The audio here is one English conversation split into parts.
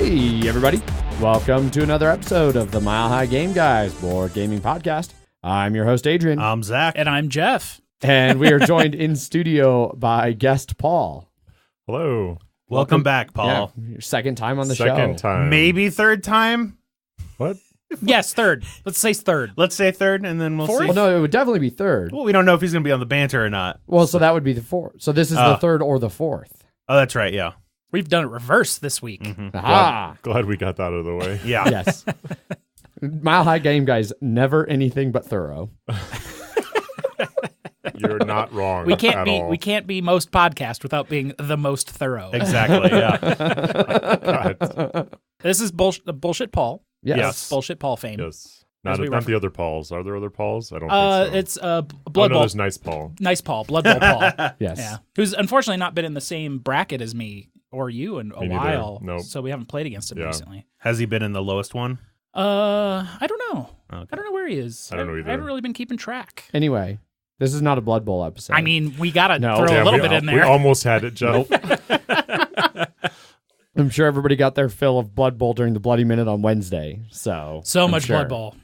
Hey, everybody. Welcome to another episode of the Mile High Game Guys board gaming podcast. I'm your host, Adrian. I'm Zach. And I'm Jeff. And we are joined in studio by guest Paul. Hello. Welcome back, Paul. Yeah, your second time on the show. Second time. Maybe third time. What? Yes, third. Let's say third. Let's say third, and then we'll Fourth? see. Well, no, it would definitely be third. Well, we don't know if he's going to be on the banter or not. Well, so that would be the fourth. So this is the third or the fourth. Oh, that's right. Yeah. We've done it reverse this week. Aha! Glad we got that out of the way. Yeah. Yes. Mile High Game Guys, never anything but thorough. You're not wrong. We can't at be all. we can't be most podcast without being the most thorough. Exactly. Yeah. God. This is bullshit Paul. Yes. Bullshit Paul fame. Yes. As we Not the other Pauls. Are there other Pauls? I don't think so. It's Blood no, Bowl. there's Nice Paul. Nice Paul. Blood Bowl Paul. Yes. Yeah. Who's unfortunately not been in the same bracket as me or you in a Me neither. while. Nope. So we haven't played against him Yeah. recently. Has he been in the lowest one? I don't know. Okay. I don't know where he is. I don't know either. I haven't really been keeping track. Anyway, this is not a Blood Bowl episode. I mean, we gotta No. throw Yeah, a little we, bit in We there. almost had it, Jeff. I'm sure everybody got their fill of Blood Bowl during the Bloody Minute on Wednesday. So I'm much sure. Blood Bowl.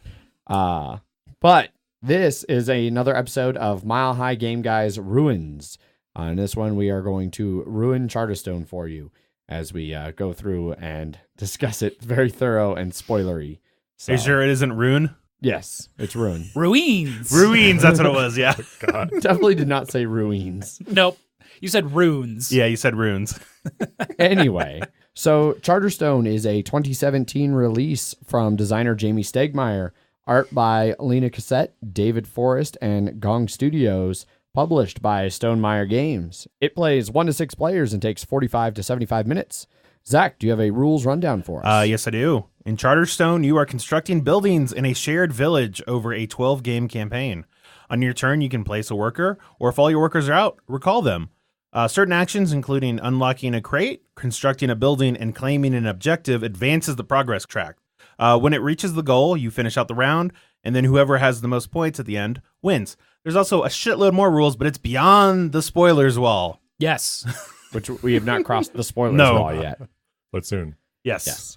But this is another episode of Mile High Game Guys Ruins. In this one, we are going to ruin Charterstone for you as we go through and discuss it. Very thorough and spoilery. So, Are you sure it isn't Rune? Yes, it's ruin. Ruins. Ruins. That's what it was. Yeah. God. Definitely did not say ruins. Nope. You said runes. Yeah. You said runes. Anyway, so Charterstone is a 2017 release from designer Jamie Stonemaier, art by Lena Cassette, David Forrest, and Gong Studios, published by Stonemaier Games. It plays 1 to 6 players and takes 45 to 75 minutes. Zach, do you have a rules rundown for us? Yes, I do. In Charterstone, you are constructing buildings in a shared village over a 12-game campaign. On your turn, you can place a worker, or if all your workers are out, recall them. Certain actions, including unlocking a crate, constructing a building, and claiming an objective, advances the progress track. When it reaches the goal, you finish out the round, and then whoever has the most points at the end wins. There's also a shitload more rules, but it's beyond the spoilers wall. Yes. Which we have not crossed the spoilers No. wall yet. But soon. Yes. Yes.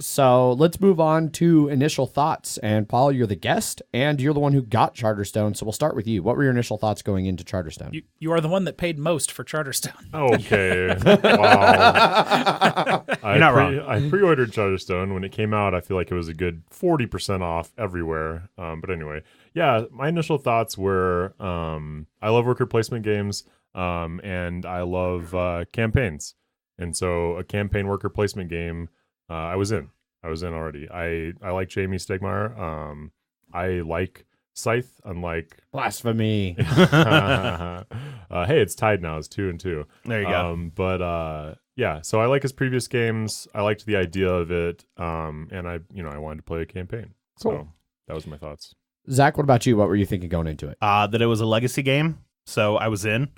So let's move on to initial thoughts. And Paul, you're the guest, and you're the one who got Charterstone. So we'll start with you. What were your initial thoughts going into Charterstone? You are the one that paid most for Charterstone. Okay. Wow. You're not wrong. I pre-ordered Charterstone. When it came out, I feel like it was a good 40% off everywhere. But anyway, yeah, my initial thoughts were I love worker placement games, and I love campaigns. And so a campaign worker placement game, I was in already. I like Jamie Stonemaier. I like Scythe, unlike Blasphemy. hey, it's tied now. It's 2-2. There you go. But yeah, so I like his previous games. I liked the idea of it. And I wanted to play a campaign. Cool. So that was my thoughts. Zach, what about you? What were you thinking going into it? That it was a legacy game, so I was in.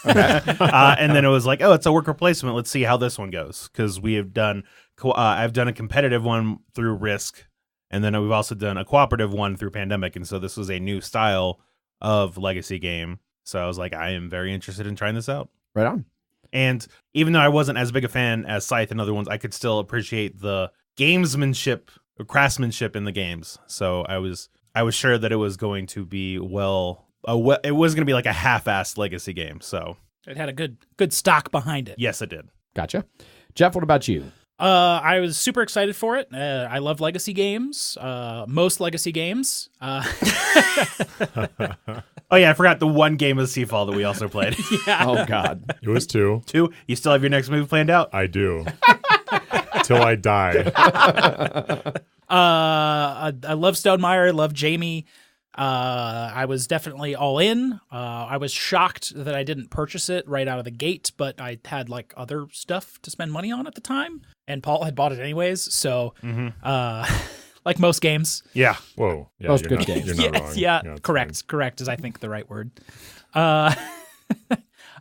And then it was like, oh, it's a worker placement. Let's see how this one goes, because we have done. I've done a competitive one through Risk, and then we've also done a cooperative one through Pandemic, and so this was a new style of legacy game. So I was like, I am very interested in trying this out. Right on. And even though I wasn't as big a fan as Scythe and other ones, I could still appreciate the gamesmanship, or craftsmanship in the games. So I was sure that it was going to be it was going to be like a half-assed legacy game. So It had a good stock behind it. yes, it did. Gotcha. Jeff, what about you? I was super excited for it. I love legacy games. Most legacy games. Oh yeah, I forgot the one game of Seafall that we also played. Yeah. Oh, God. It was 2. 2. You still have your next move planned out? I do. Till I die. I love Stonemaier. I love Jamie. I was definitely all in. I was shocked that I didn't purchase it right out of the gate, but I had like other stuff to spend money on at the time, and Paul had bought it anyways. So, like most games, Yeah. Whoa. Yeah, Most you're good not, games. You're not yeah, wrong. yeah, it's correct. fine. Correct is I think the right word. So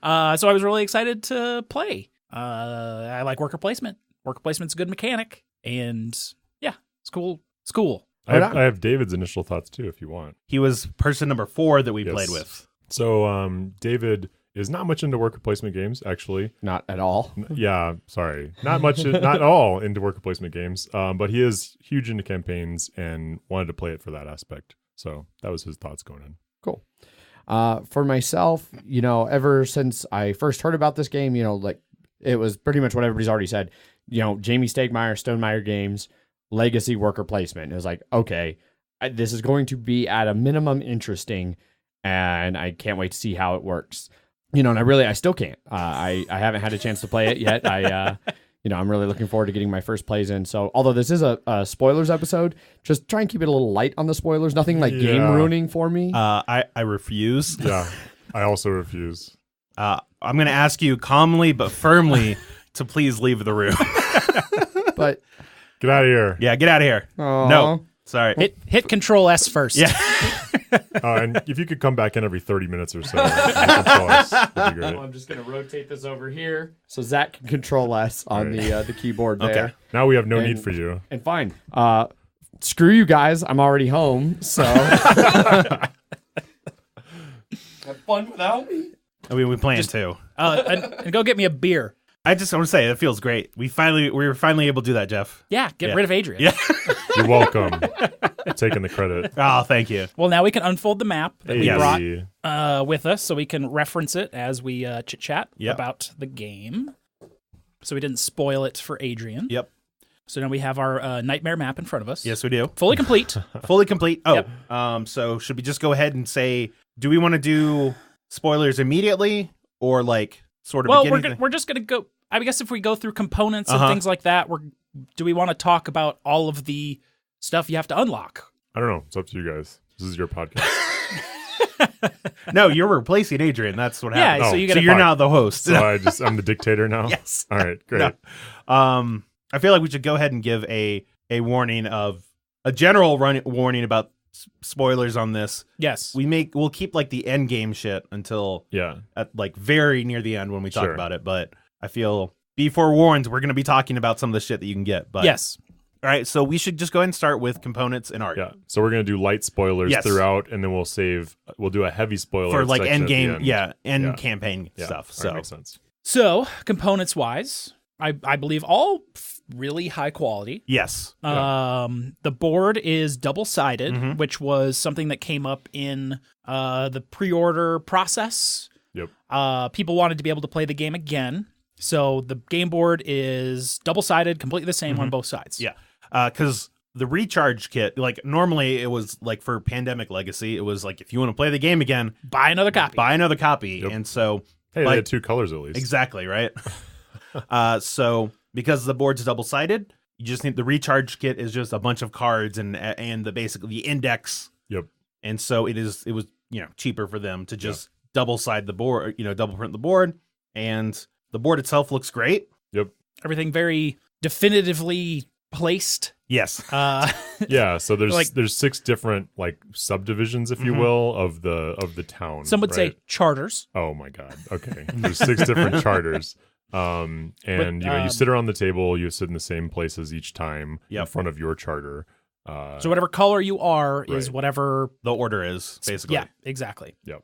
I was really excited to play. I like worker placement. Worker placement's a good mechanic, and yeah, it's cool. It's cool. I have David's initial thoughts too, if you want. He was person number 4 that we Yes. played with. So David is not much into worker placement games, actually. Not at all. Yeah, sorry. Not much, not all into worker placement games. But he is huge into campaigns and wanted to play it for that aspect. So that was his thoughts going in. Cool. For myself, ever since I first heard about this game, like it was pretty much what everybody's already said. Jamie Stegmaier, Stonemaier Games, legacy worker placement. It was like, okay, this is going to be at a minimum interesting, and I can't wait to see how it works. And I still can't. I haven't had a chance to play it yet. I'm really looking forward to getting my first plays in. So, although this is a spoilers episode, just try and keep it a little light on the spoilers. Nothing like game ruining for me. I refuse. Yeah, I also refuse. I'm going to ask you calmly but firmly to please leave the room. But get out of here. Yeah, get out of here. Aww. No, sorry. Hit Control S first. Yeah. And if you could come back in every 30 minutes or so, that'd be great. Well, I'm just going to rotate this over here so Zach can control us on the keyboard there. Okay. Now we have no need for you. And fine. Screw you guys. I'm already home. So have fun without me. I mean, we plan to. And go get me a beer. I just want to say it feels great. We were finally able to do that, Jeff. Yeah, get rid of Adrian. Yeah. You're welcome. Taking the credit. Oh, thank you. Well, now we can unfold the map that we brought Hey. with us, so we can reference it as we chit-chat Yep. about the game. So we didn't spoil it for Adrian. Yep. So now we have our nightmare map in front of us. Yes, we do. Fully complete. Fully complete. Oh, Yep. So should we just go ahead and say, do we want to do spoilers immediately or like sort of Well, beginning? we're just going to go. I guess if we go through components and Uh-huh. things like that, do we want to talk about all of the stuff you have to unlock? I don't know. It's up to you guys. This is your podcast. No, you're replacing Adrian. That's what happened. Yeah, so Oh, you So get you're now the host. So I'm the dictator now? Yes. All right, great. No. I feel like we should go ahead and give a warning of a general warning about spoilers on this. Yes. We'll keep like the end game shit until Yeah. at like very near the end when we talk Sure. about it. But I feel be forewarned, we're going to be talking about some of the shit that you can get. But Yes. all right, so we should just go ahead and start with components and art. Yeah. So we're going to do light spoilers Yes. throughout, and then we'll do a heavy spoiler For like section end at the game, end. end Yeah. campaign Yeah. stuff. All So right, makes sense. So, components wise, I believe all really high quality. yes. The board is double-sided, Mhm. which was something that came up in the pre-order process. Yep. People wanted to be able to play the game again. So the game board is double-sided, completely the same on both sides. Yeah. Because the recharge kit, like normally it was like for Pandemic Legacy, it was like if you want to play the game again, Buy another copy. buy another copy. Yep. And so Hey, like- they had two colors at least. exactly, right? So because the board's double-sided, you just need the recharge kit is just a bunch of cards and the basically the index. Yep. And so it was cheaper for them to just double-side the board, double print the board, and the board itself looks great. Yep. Everything very definitively placed. Yes. Yeah. So there's Like- there's 6 different like subdivisions, if you Mhm. will, of the town. Some would say right? charters. Oh my god. Okay. There's 6 different charters. And you sit around the table, you sit in the same places each time in Yep. front of your charter. So whatever color you are is Right. whatever. The order is basically. Yeah, exactly. Yep.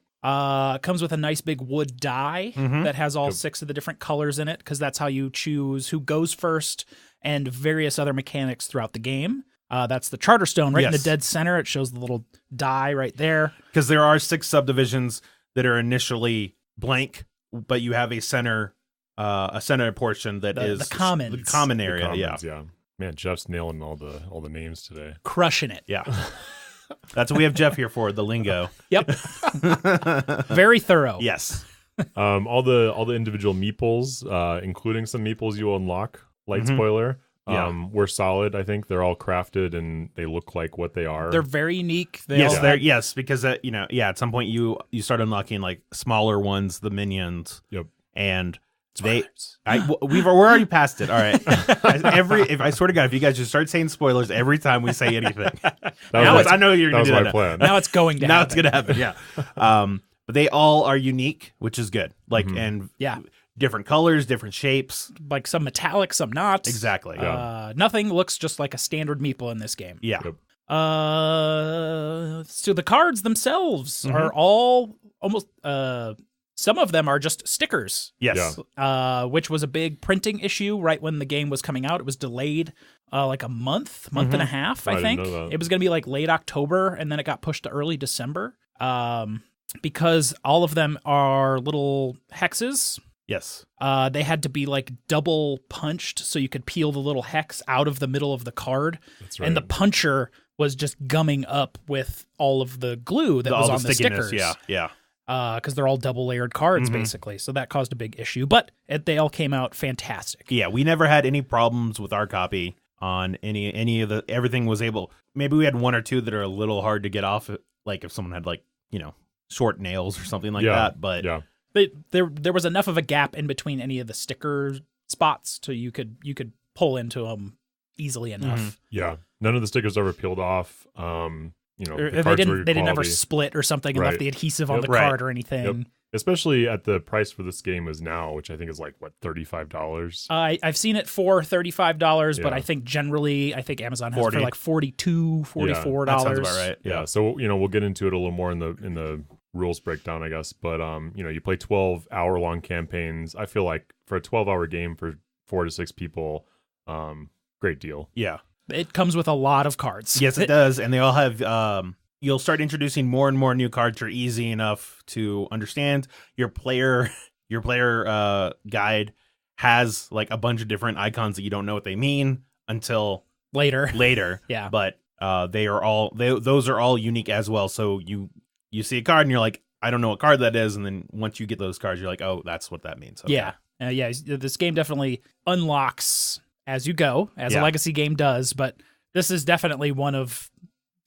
Comes with a nice big wood die Mhm. that has all Yep. 6 of the different colors in it, because that's how you choose who goes first and various other mechanics throughout the game. That's the Charterstone right in the Yes. dead center. It shows the little die right there. Because there are 6 subdivisions that are initially blank, but you have a center portion that is The commons. the common The area. commons, yeah. Man, Jeff's nailing all the names today. Crushing it. Yeah. That's what we have Jeff here for, the lingo. Yep. Very thorough. Yes. All the individual meeples, including some meeples you unlock. Light Mhm. spoiler. Yeah. Were solid. I think they're all crafted and they look like what they are. They're very unique. They Yes, all- there. Yes, because at some point you start unlocking like smaller ones, the minions. Yep. And Spoilers. we're already past it. All right. I swear to God, if you guys just start saying spoilers every time we say anything, I know you're that gonna was do my that. plan. Now it's going to Now happen. it's gonna happen. Yeah. But they all are unique, which is good. Like and Yeah. different colors, different shapes. Like some metallic, some not. Exactly. Nothing looks just like a standard meeple in this game. Yeah. Yep. So the cards themselves are all almost some of them are just stickers. Yes. Yeah. Which was a big printing issue right when the game was coming out. It was delayed like a month and a half, I I think. didn't know that. It was going to be like late October, and then it got pushed to early December because all of them are little hexes. Yes. They had to be like double punched so you could peel the little hex out of the middle of the card. That's right. And the puncher was just gumming up with all of the glue that was on the stickiness, stickers. Yeah. Because they're all double layered cards, basically. So that caused a big issue. But they all came out fantastic. Yeah, we never had any problems with our copy on any of the, everything was able, maybe we had one or two that are a little hard to get off, like if someone had like, short nails or something like that. But yeah. There was enough of a gap in between any of the sticker spots so you could pull into them easily enough. Yeah. None of the stickers ever peeled off. The They cards were didn't ever quality. split or something and Right. left the adhesive on the Right. card or anything. Yep. Especially at the price for this game is now, which I think is like, what, $35? I've seen it for $35, but Yeah. I think generally, Amazon has it 40. for like $42, $44. that sounds about right. Yeah. So, we'll get into it a little more in the rules breakdown, I guess. But, you play 12-hour-long campaigns. I feel like for a 12-hour game for 4 to 6 people, great deal. Yeah. It comes with a lot of cards. Yes, it does. And they all have, you'll start introducing more and more new cards that are easy enough to understand. Your player guide has like a bunch of different icons that you don't know what they mean until later. Yeah. But those are all unique as well. So you see a card and you're like, I don't know what card that is. And then once you get those cards, you're like, oh, that's what that means. Okay. Yeah. This game definitely unlocks as you go, as a Yeah. legacy game does. But this is definitely one of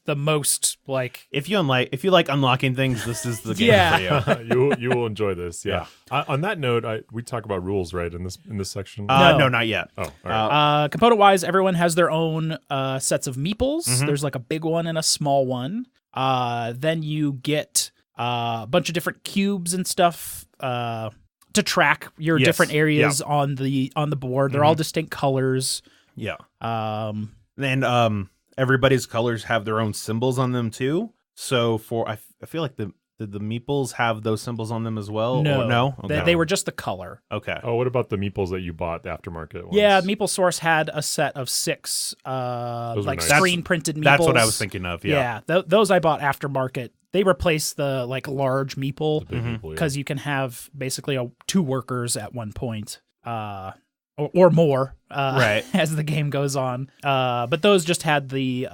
the most like. If you like unlocking things, this is the game Yeah. for you. you will enjoy this. Yeah. On that note, we talk about rules, right? In this section. No. No, not yet. Oh, all right. Component wise, everyone has their own sets of meeples. Mhm. There's like a big one and a small one. Then you get a bunch of different cubes and stuff to track your Yes. different areas on the board. They're all distinct colors. Yeah. Um, And everybody's colors have their own symbols on them too. So I feel like did the meeples have those symbols on them as well? no, Or no? they were just the color. Okay. Oh, what about the meeples that you bought the aftermarket ones? Yeah, Meeple Source had a set of 6 were like nice. screen printed meeples. That's what I was thinking of. Yeah. Those I bought aftermarket. They replace the like large meeple The big meeple, yeah. because you can have basically 2 workers at one point, or more, Right. as the game goes on. But those just had the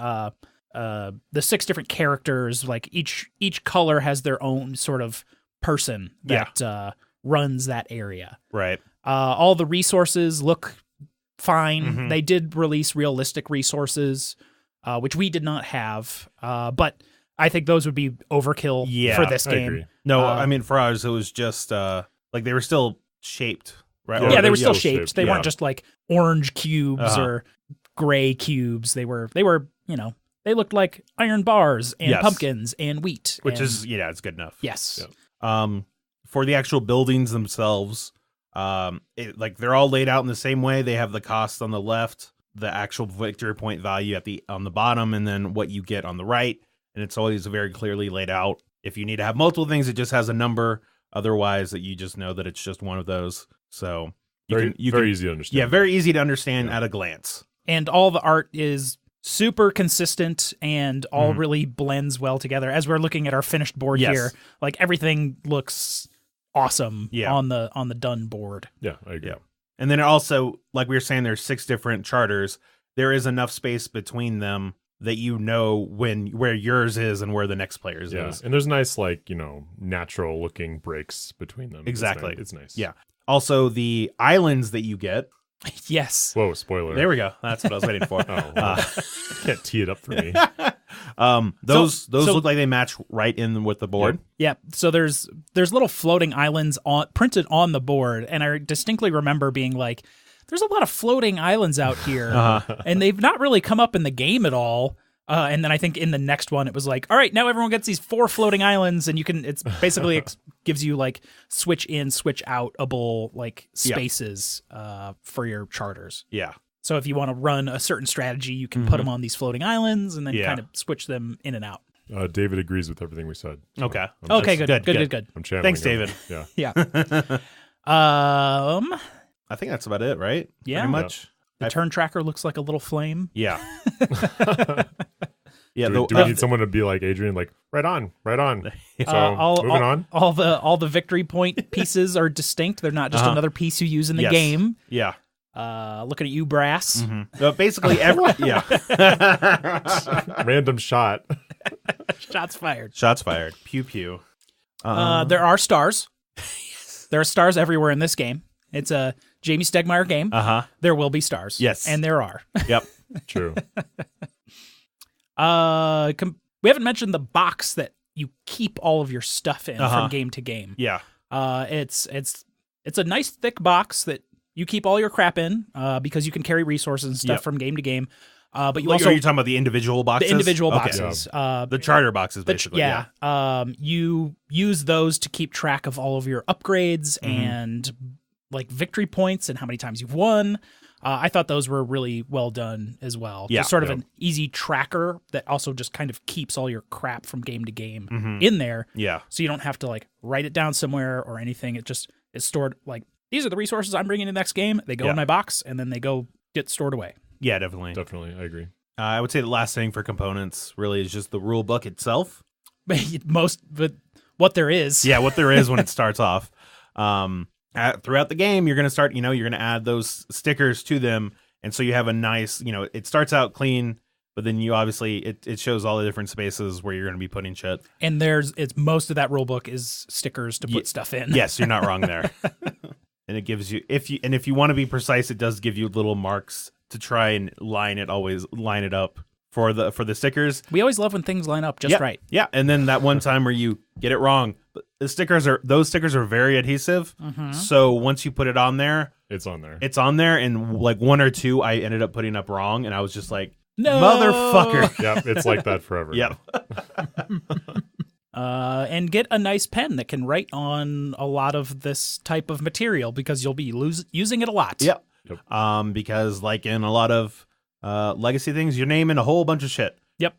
6 different characters. Like each color has their own sort of person that runs that area. Right. All the resources look fine. Mhm. They did release realistic resources, which we did not have. But I think those would be overkill for this I game. agree. No, I mean for ours it was just like they were still shaped, right? Yeah, Or they were still still shaped. shaped, They yeah. weren't just like orange cubes Uh-huh. or gray cubes. They were, they looked like iron bars and Yes. pumpkins and wheat. which and- is it's good enough. yes. Yeah. For the actual buildings themselves, they're all laid out in the same way. They have the cost on the left, the actual victory point value on the bottom, and then what you get on the right. And it's always very clearly laid out. If you need to have multiple things, it just has a number. Otherwise, that you just know that it's just one of those. So Very easy to understand. Yeah, very easy to understand at a glance. And all the art is super consistent and all Mhm. really blends well together. As we're looking at our finished board Yes. here, like everything looks awesome Yeah. on the done board. Yeah, I agree. Yeah. And then also, like we were saying, there's 6 different charters. There is enough space between them that you know where yours is and where the next player's Yeah, is. and there's nice, natural looking breaks between them. Exactly. It's nice. Yeah. Also, the islands that you get. Yes. Whoa, spoiler. There we go. That's what I was waiting for. Oh, well, can't tee it up for me. Those So- look like they match right in with the board. Yeah, so there's little floating islands printed on the board, and I distinctly remember being like, "There's a lot of floating islands out here," and they've not really come up in the game at all. And then I think in the next one, it was like, "All right, now everyone gets these 4 floating islands, and you can." It's basically gives you like switch in, switch out-able like spaces for your charters. Yeah. So if you want to run a certain strategy, you can put them on these floating islands, and then Yeah. kind of switch them in and out. David agrees with everything we said. So Okay. Okay, That's good. I'm channeling Thanks, him. David. Yeah. Yeah. I think that's about it, right? Yeah. Pretty much. The turn tracker looks like a little flame. Yeah. Yeah. Do we need someone to be like Adrian, like right on? So moving on. All the victory point pieces are distinct. They're not just another piece you use in the game. Yeah. Looking at you, Brass. So basically, yeah. Random shot. Shots fired. Shots fired. Pew pew. There are stars. There are stars everywhere in this game. It's a Jamie Stegmaier game. There will be stars. Yes. And there are. Yep. True. We haven't mentioned the box that you keep all of your stuff in from game to game. Yeah. It's a nice thick box that you keep all your crap in because you can carry resources and stuff from game to game. But you also are you talking about the individual boxes? the individual Okay. boxes. The charter boxes, basically. You use those to keep track of all of your upgrades and like victory points and how many times you've won. I thought those were really well done as well. Yeah. Just sort of an easy tracker that also just kind of keeps all your crap from game to game in there. Yeah. So you don't have to like write it down somewhere or anything. It just is stored like, these are the resources I'm bringing in the next game. They go in my box and then they go get stored away. Yeah, definitely. Definitely, I agree. I would say the last thing for components really is just the rule book itself. But what there is. Yeah, what there is when it starts off. Throughout the game, you're going to start, you're going to add those stickers to them. And so you have a nice, it starts out clean, but then you obviously, it shows all the different spaces where you're going to be putting shit. And most of that rule book is stickers to put stuff in. Yes, you're not wrong there. And it gives you, if you want to be precise, it does give you little marks to try and line it up for the stickers. We always love when things line up just right. Yeah, and then that one time where you get it wrong, those stickers are very adhesive. So once you put it on there, It's on there. and like one or two I ended up putting up wrong, and I was just like, No, motherfucker. Yep, it's like that forever. Yep. And get a nice pen that can write on a lot of this type of material because you'll be using it a lot. Yep. Because like in a lot of legacy things, you're naming a whole bunch of shit. Yep.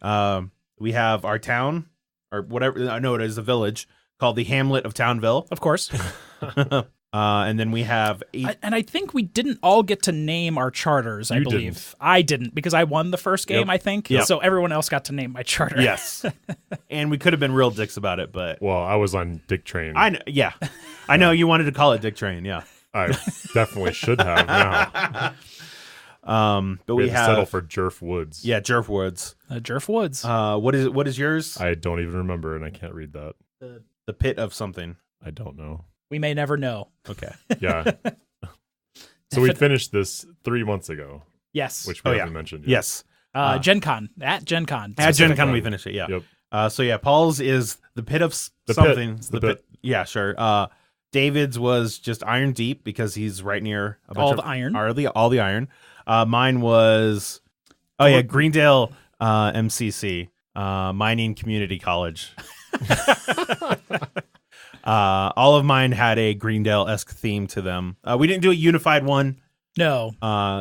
We have our town, or whatever, I know it is a village, called the Hamlet of Townville. Of course. And then we have and I think we didn't all get to name our charters, I believe. didn't. I didn't because I won the first game, I think. Yep. So everyone else got to name my charter. Yes. And we could have been real dicks about it, but Well, I was on Dick Train. I know, yeah. I know you wanted to call it Dick Train, yeah. I definitely should have now. But We we had to have settle for Jerf Woods. Yeah, Jerf Woods. Jerf Woods. What is yours? I don't even remember, and I can't read that. The Pit of something. I don't know. We may never know. Okay. Yeah. So we finished this 3 months ago, Yes. which we haven't mentioned yet. Yes. Gen Con. At Gen Con. At Gen Con specifically. we finished it, yeah. Yep. So yeah, Paul's is the Pit of The something. Pit. It's the Pit. Yeah, sure. David's was just Iron Deep because he's right near a bunch All of the iron. all the iron. Mine was Greendale MCC, Mining Community College. All of mine had a Greendale-esque theme to them. We didn't do a unified one. No.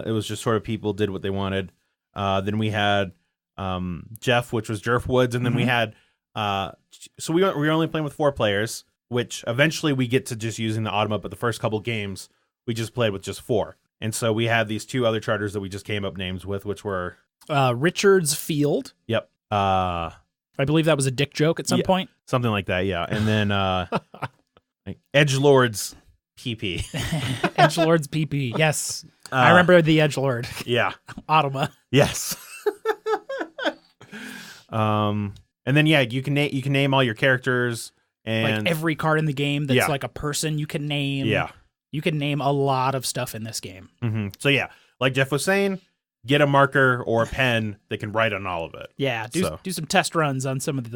It was just sort of people did what they wanted. Then we had Jeff, which was Jerf Woods, and then we had so we were only playing with 4 players, which eventually we get to just using the Automa, but the first couple games we just played with just 4. And so we had these 2 other charters that we just came up names with, which were Richard's Field. Yep. I believe that was a dick joke at some point. Something like that, yeah. And then like Edgelord's PP. Edgelord's PP. Yes. I remember the Edgelord. Yeah. Automa. Yes. And then you can name all your characters and like every card in the game that's Yeah. like a person you can name. Yeah. You can name a lot of stuff in this game. Mm-hmm. So yeah, like Jeff was saying, get a marker or a pen that can write on all of it. Yeah, do some test runs on some of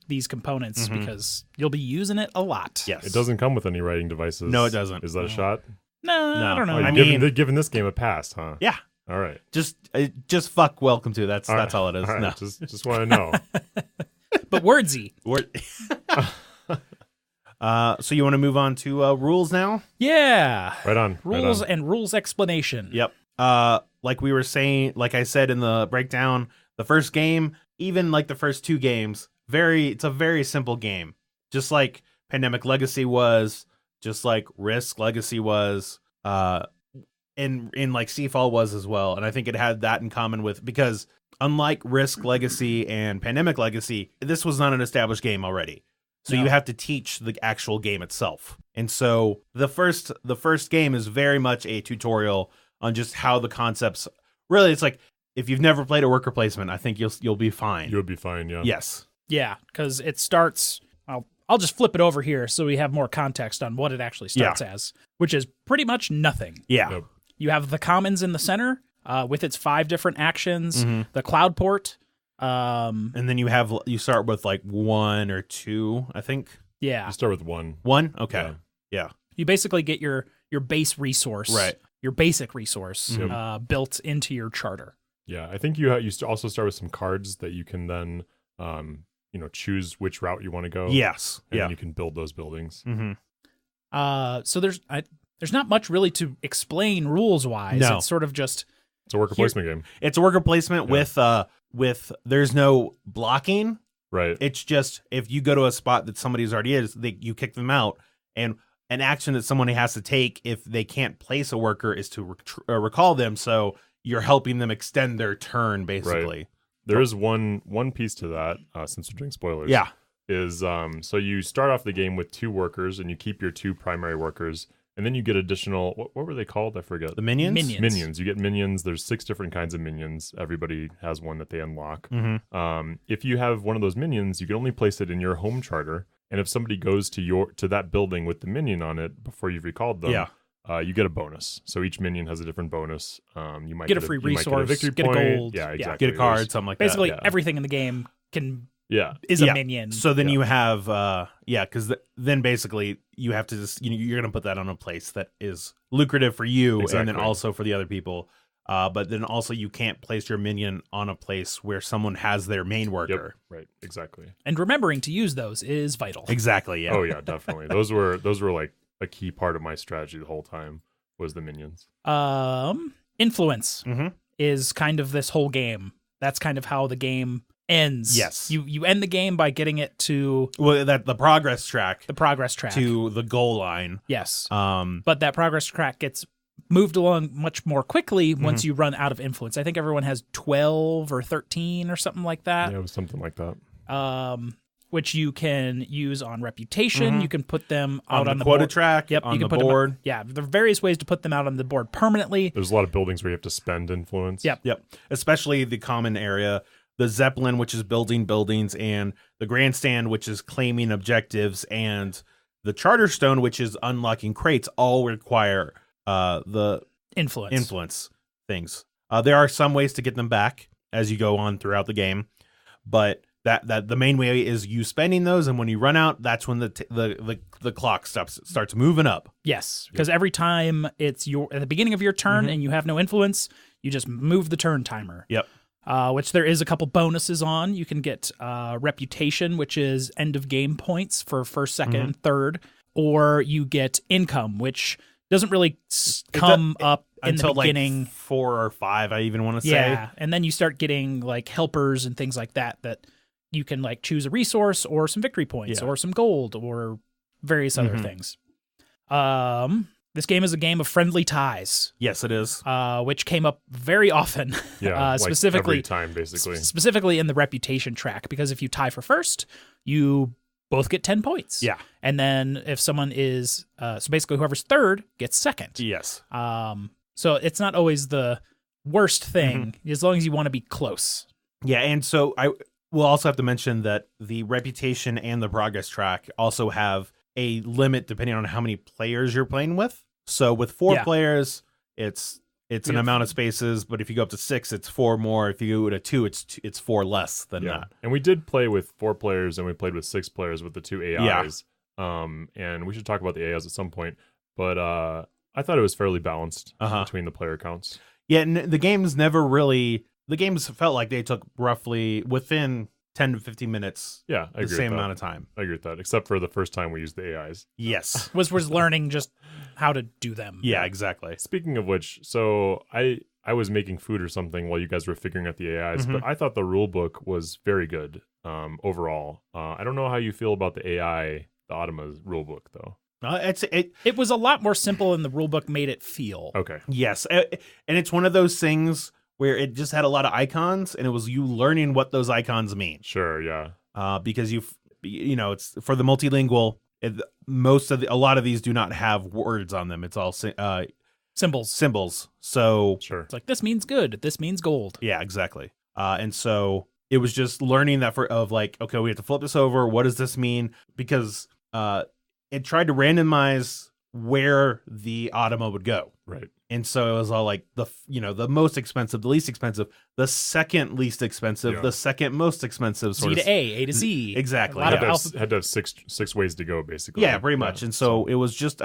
these components because you'll be using it a lot. Yes. It doesn't come with any writing devices. No, it doesn't. Is that a shot? No, I don't know. Oh, I you're mean- giving this game a pass, huh? Yeah. All right. Just fuck welcome to. That's all it is. All right. No. Just want to know. But wordsy. So you want to move on to rules now? Yeah. Right on. Rules Right on. and rules explanation. Yep. Like we were saying, like I said in the breakdown, the first game, even like the first 2 games, it's a very simple game, just like Pandemic Legacy was, just like Risk Legacy was, in like Seafall was as well. And I think it had that in common with, because unlike Risk Legacy and Pandemic Legacy, this was not an established game already. So you have to teach the actual game itself. And so the first game is very much a tutorial on just how the concepts, really, it's like, if you've never played a worker placement, I think you'll be fine. You'll be fine, yeah. Yes. Yeah, because it starts. I'll just flip it over here so we have more context on what it actually starts as, which is pretty much nothing. Yeah. Yep. You have the commons in the center with its 5 different actions, the cloud port. And then you start with like 1 or 2, I think. Yeah. You start with 1. 1? Okay. Yeah. You basically get your base resource, right? Your basic resource built into your charter. Yeah, I think you also start with some cards that you can then choose which route you want to go. Yes. And then you can build those buildings. Mm-hmm. So there's not much really to explain rules wise. No. It's sort of just It's a worker placement game. It's a worker placement with there's no blocking. Right. It's just if you go to a spot that somebody's already is, you kick them out, and an action that somebody has to take if they can't place a worker is to recall them. So you're helping them extend their turn, basically. Right. There is one piece to that, since we're doing spoilers. Yeah. Is so you start off the game with 2 workers, and you keep your 2 primary workers, and then you get additional. What were they called? I forget. The minions. Minions. You get minions. There's 6 different kinds of minions. Everybody has one that they unlock. If you have one of those minions, you can only place it in your home charter. And if somebody goes to that building with the minion on it before you've recalled them, you get a bonus. So each minion has a different bonus. You might get a free resource, you might get a victory get point. a gold, yeah, exactly. Get a card, something like basically that. everything in the game is Yeah. a minion. So then you have because then basically you have to just you're gonna put that on a place that is lucrative for you, and then also for the other people. But then also you can't place your minion on a place where someone has their main worker. Yep. Right, exactly. And remembering to use those is vital. Exactly, yeah. Oh yeah, definitely. Those were like a key part of my strategy the whole time was the minions. Influence is kind of this whole game. That's kind of how the game ends. Yes. You end the game by getting it to the progress track. The progress track. To the goal line. Yes. But that progress track gets moved along much more quickly once you run out of influence. I think everyone has 12 or 13 or something like that. Yeah, it was something like that. Which you can use on reputation. You can put them out on the quota board. track. Yep, on you can the put board. Them out, there are various ways to put them out on the board permanently. There's a lot of buildings where you have to spend influence. Yep. Especially the common area. The Zeppelin, which is building buildings, and the Grandstand, which is claiming objectives, and the Charterstone, which is unlocking crates, all require the influence things. There are some ways to get them back as you go on throughout the game, but that the main way is you spending those, and when you run out, that's when the clock starts moving up. Yes, because every time it's at the beginning of your turn and you have no influence, you just move the turn timer. Yep. Which there is a couple bonuses on. You can get reputation, which is end of game points for first, second, and third, or you get income, which doesn't really come up until in the beginning. Like 4 or 5, I even want to say. Yeah, and then you start getting like helpers and things like that you can like choose a resource or some victory points or some gold or various other things. This game is a game of friendly ties. Yes, it is. Which came up very often. Yeah, specifically every time, basically. Specifically in the reputation track, because if you tie for first, you both get 10 points. Yeah. And then if someone is, so basically whoever's third gets second. Yes. So it's not always the worst thing, as long as you want to be close. Yeah, and so I will also have to mention that the reputation and the progress track also have a limit depending on how many players you're playing with. So with 4 players, it's an amount of spaces, but if you go up to 6, it's 4 more. If you go to 2, it's 4 less than that. And we did play with 4 players, and we played with 6 players with the 2 AIs. And we should talk about the AIs at some point. But I thought it was fairly balanced between the player counts. Yeah, the games felt like they took roughly within 10 to 15 minutes. Yeah, I agree the same with that. amount of time. I agree with that, except for the first time we used the AIs. Yes. was learning just how to do them. Yeah, exactly. Speaking of which, so I I was making food or something while you guys were figuring out the AIs. But I thought the rule book was very good overall. I don't know how you feel about the AI, the Automa's rule book though. It was a lot more simple than the rulebook made it feel. Okay. Yes, and it's one of those things where it just had a lot of icons, and it was you learning what those icons mean. Sure. Yeah. Because it's for the multilingual. A lot of these do not have words on them. It's all symbols. So Sure. It's like, this means good, this means gold. yeah, exactly. And so it was just learning that okay, we have to flip this over. What does this mean? Because it tried to randomize where the Automa would go. Right. And so it was all like the most expensive, the least expensive, the second least expensive, the second most expensive, Z to A to Z. Exactly. A lot of had to have six ways to go, basically. Yeah, pretty much. And so it was just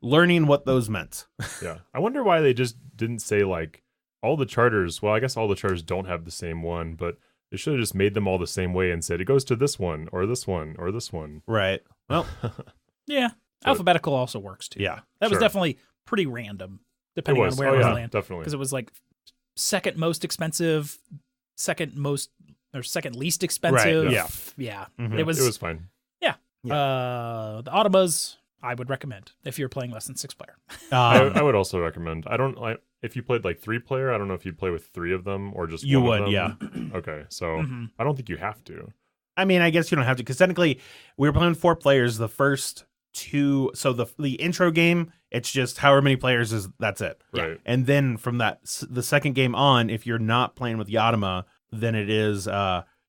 learning what those meant. Yeah. I wonder why they just didn't say like all the charters. Well, I guess all the charters don't have the same one, but they should have just made them all the same way and said it goes to this one or this one or this one. Right. Well, yeah. Alphabetical also works too. Yeah. That was definitely pretty random, depending on where it was land. Definitely. Because it was like second most expensive, second least expensive. Right, yeah. Yeah. Mhm. It was fine. Yeah. The Automas, I would recommend if you're playing less than 6 player. I would also recommend. I don't like if you played like 3 player. I don't know if you'd play with 3 of them or just You one would, of them. Okay, so I don't think you have to. I mean, I guess you don't have to, because technically we were playing 4 players. The first 2, so the intro game, it's just however many players that's it. Right. And then from the second game on, if you're not playing with the Automa, then it is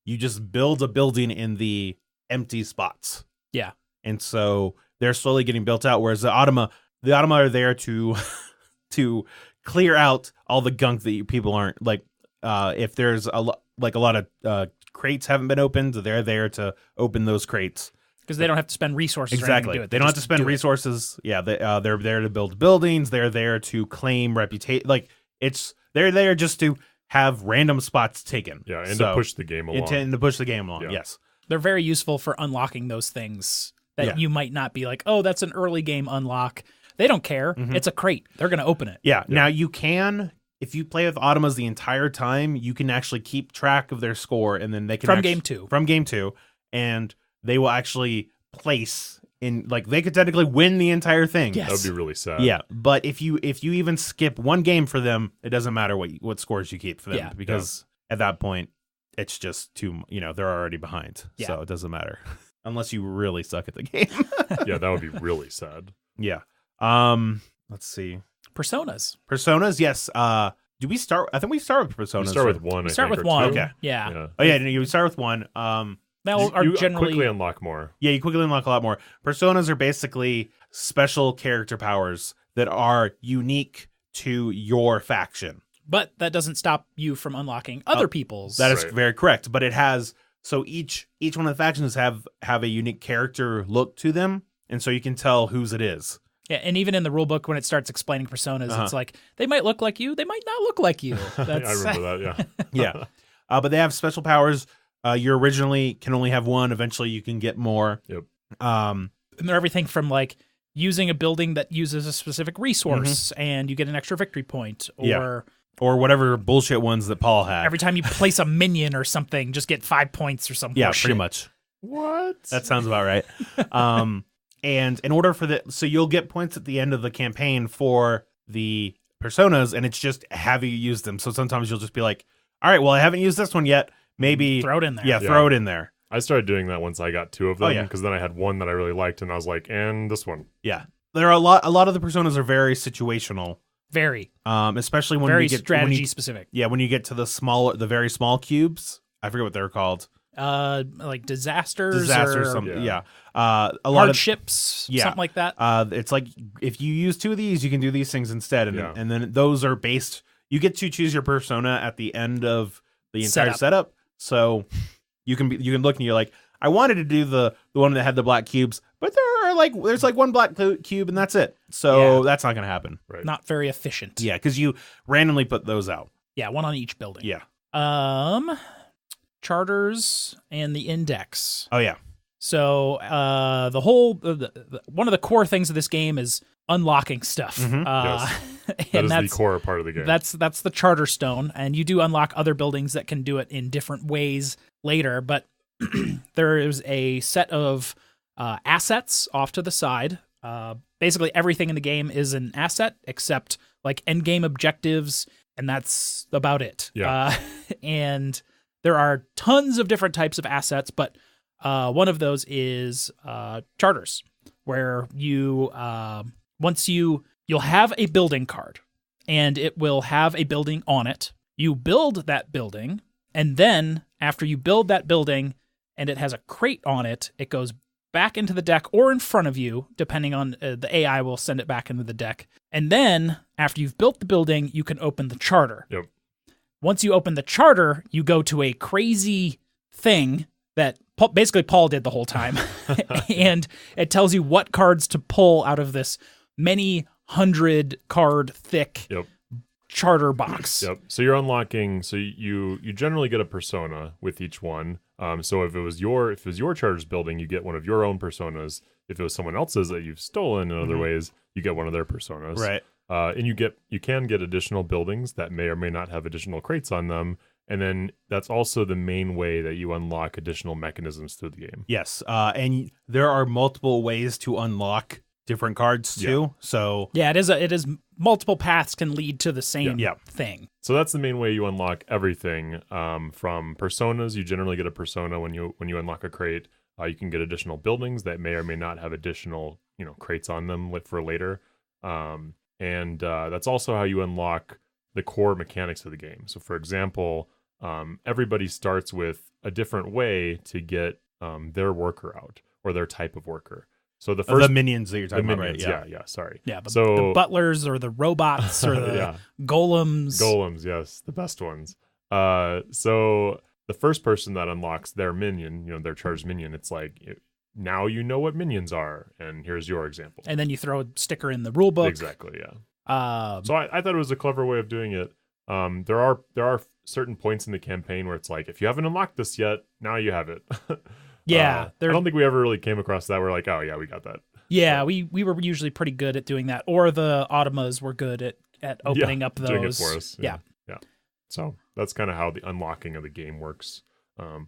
you just build a building in the empty spots. Yeah. And so they're slowly getting built out, whereas the Automa are there to clear out all the gunk that people aren't like. If there's a lot of crates haven't been opened, they're there to open those crates. Because they don't have to spend resources. Exactly. To do it. They don't have to spend resources. Yeah, they're there to build buildings. They're there to claim reputation. Like they're there just to have random spots taken. Yeah, and to push the game along. And to push the game along. Yeah. Yes. They're very useful for unlocking those things that you might not be like, oh, that's an early game unlock. They don't care. It's a crate. They're going to open it. Yeah. Now you can, if you play with Automas the entire time, you can actually keep track of their score, and then they can from game two, and they will actually place in, like, they could technically win the entire thing. Yes. That would be really sad. Yeah, but if you even skip one game for them, it doesn't matter what scores you keep for them, because at that point it's just they're already behind. Yeah. So it doesn't matter unless you really suck at the game. Yeah, that would be really sad. Yeah. Let's see. Personas, yes. Do we start? I think we start with Personas. We start with 1. Start with or 1. 2. Okay. Yeah. Oh yeah, you start with 1. You quickly unlock more. Yeah, you quickly unlock a lot more. Personas are basically special character powers that are unique to your faction. But that doesn't stop you from unlocking other people's. That is very correct. But it has, so each one of the factions have a unique character look to them, and so you can tell whose it is. Yeah, and even in the rulebook, when it starts explaining personas, it's like, they might look like you, they might not look like you. That's, I remember that, yeah. But they have special powers. You originally can only have one. Eventually, you can get more. Yep. And they're everything from, like, using a building that uses a specific resource, and you get an extra victory point, or whatever bullshit ones that Paul had. Every time you place a minion or something, just get 5 points or something. Yeah, pretty much. What? That sounds about right. And in order for so you'll get points at the end of the campaign for the personas, and it's just have you used them. So sometimes you'll just be like, all right, well, I haven't used this one yet. Maybe throw it in there. Yeah, throw it in there. I started doing that once I got 2 of them, yeah. because then I had one that I really liked, and I was like, and this one. Yeah, there are a lot of the personas are very situational. Very. Especially when very you get strategy specific. Yeah, when you get to the very small cubes. I forget what they're called. Like disasters or something. Yeah. A lot hardships, something like that. It's like if you use 2 of these, you can do these things instead, and then those are based. You get to choose your persona at the end of the entire setup. So you can look and you're like, I wanted to do the one that had the black cubes, but there's one black cube and that's it. So that's not going to happen. Right. Not very efficient. Yeah, because you randomly put those out. Yeah, one on each building. Yeah. Charters and the index. Oh yeah. So the whole one of the core things of this game is unlocking stuff. That is the core part of the game. That's the Charterstone, and you do unlock other buildings that can do it in different ways later. But there is a set of assets off to the side. Basically, everything in the game is an asset except like end game objectives, and that's about it. Yeah. And there are tons of different types of assets, but one of those is charters, where you you'll have a building card, and it will have a building on it. You build that building, and then after you build that building and it has a crate on it, it goes back into the deck or in front of you, depending on the AI will send it back into the deck. And then after you've built the building, you can open the charter. Yep. Once you open the charter, you go to a crazy thing that basically Paul did the whole time. And it tells you what cards to pull out of this many 100 card thick charter box. Yep. So you're unlocking. So you generally get a persona with each one. So if it was your charter's building, you get one of your own personas. If it was someone else's that you've stolen in other ways, you get one of their personas. Right. And you can get additional buildings that may or may not have additional crates on them. And then that's also the main way that you unlock additional mechanisms through the game. Yes. And there are multiple ways to unlock different cards too. Yeah. So it is multiple paths can lead to the same thing. So that's the main way you unlock everything. From personas, you generally get a persona when you unlock a crate. You can get additional buildings that may or may not have additional crates on them for later. And that's also how you unlock the core mechanics of the game. So for example, everybody starts with a different way to get their worker out, or their type of worker. So the first the minions that you're talking about, right? Yeah, sorry. Yeah, the butlers or the robots or the golems. Golems, yes, the best ones. So the first person that unlocks their minion, their charged minion, it's like, now you know what minions are, and here's your example. And then you throw a sticker in the rulebook. Exactly, yeah. So I thought it was a clever way of doing it. There are certain points in the campaign where it's like, if you haven't unlocked this yet, now you have it. Yeah. I don't think we ever really came across that. We're like, oh yeah, we got that. Yeah, we were usually pretty good at doing that. Or the Automas were good at opening up those. Doing it for us. Yeah. So that's kind of how the unlocking of the game works. I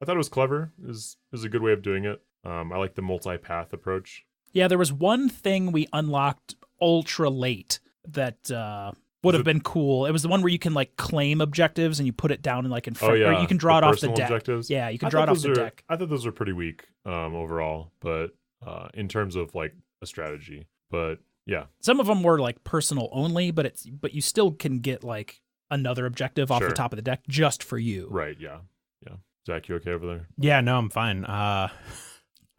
thought it was clever. It was a good way of doing it. I like the multi-path approach. Yeah, there was one thing we unlocked ultra late that would have been cool. It was the one where you can like claim objectives and you put it down in front, or you can draw it off the deck. Objectives. Yeah, you can draw it off the deck. I thought those were pretty weak overall, but in terms of like a strategy. But yeah, some of them were like personal only, but you still can get like another objective off the top of the deck just for you. Right. Yeah. Zach, you okay over there? Yeah. No, I'm fine. I'm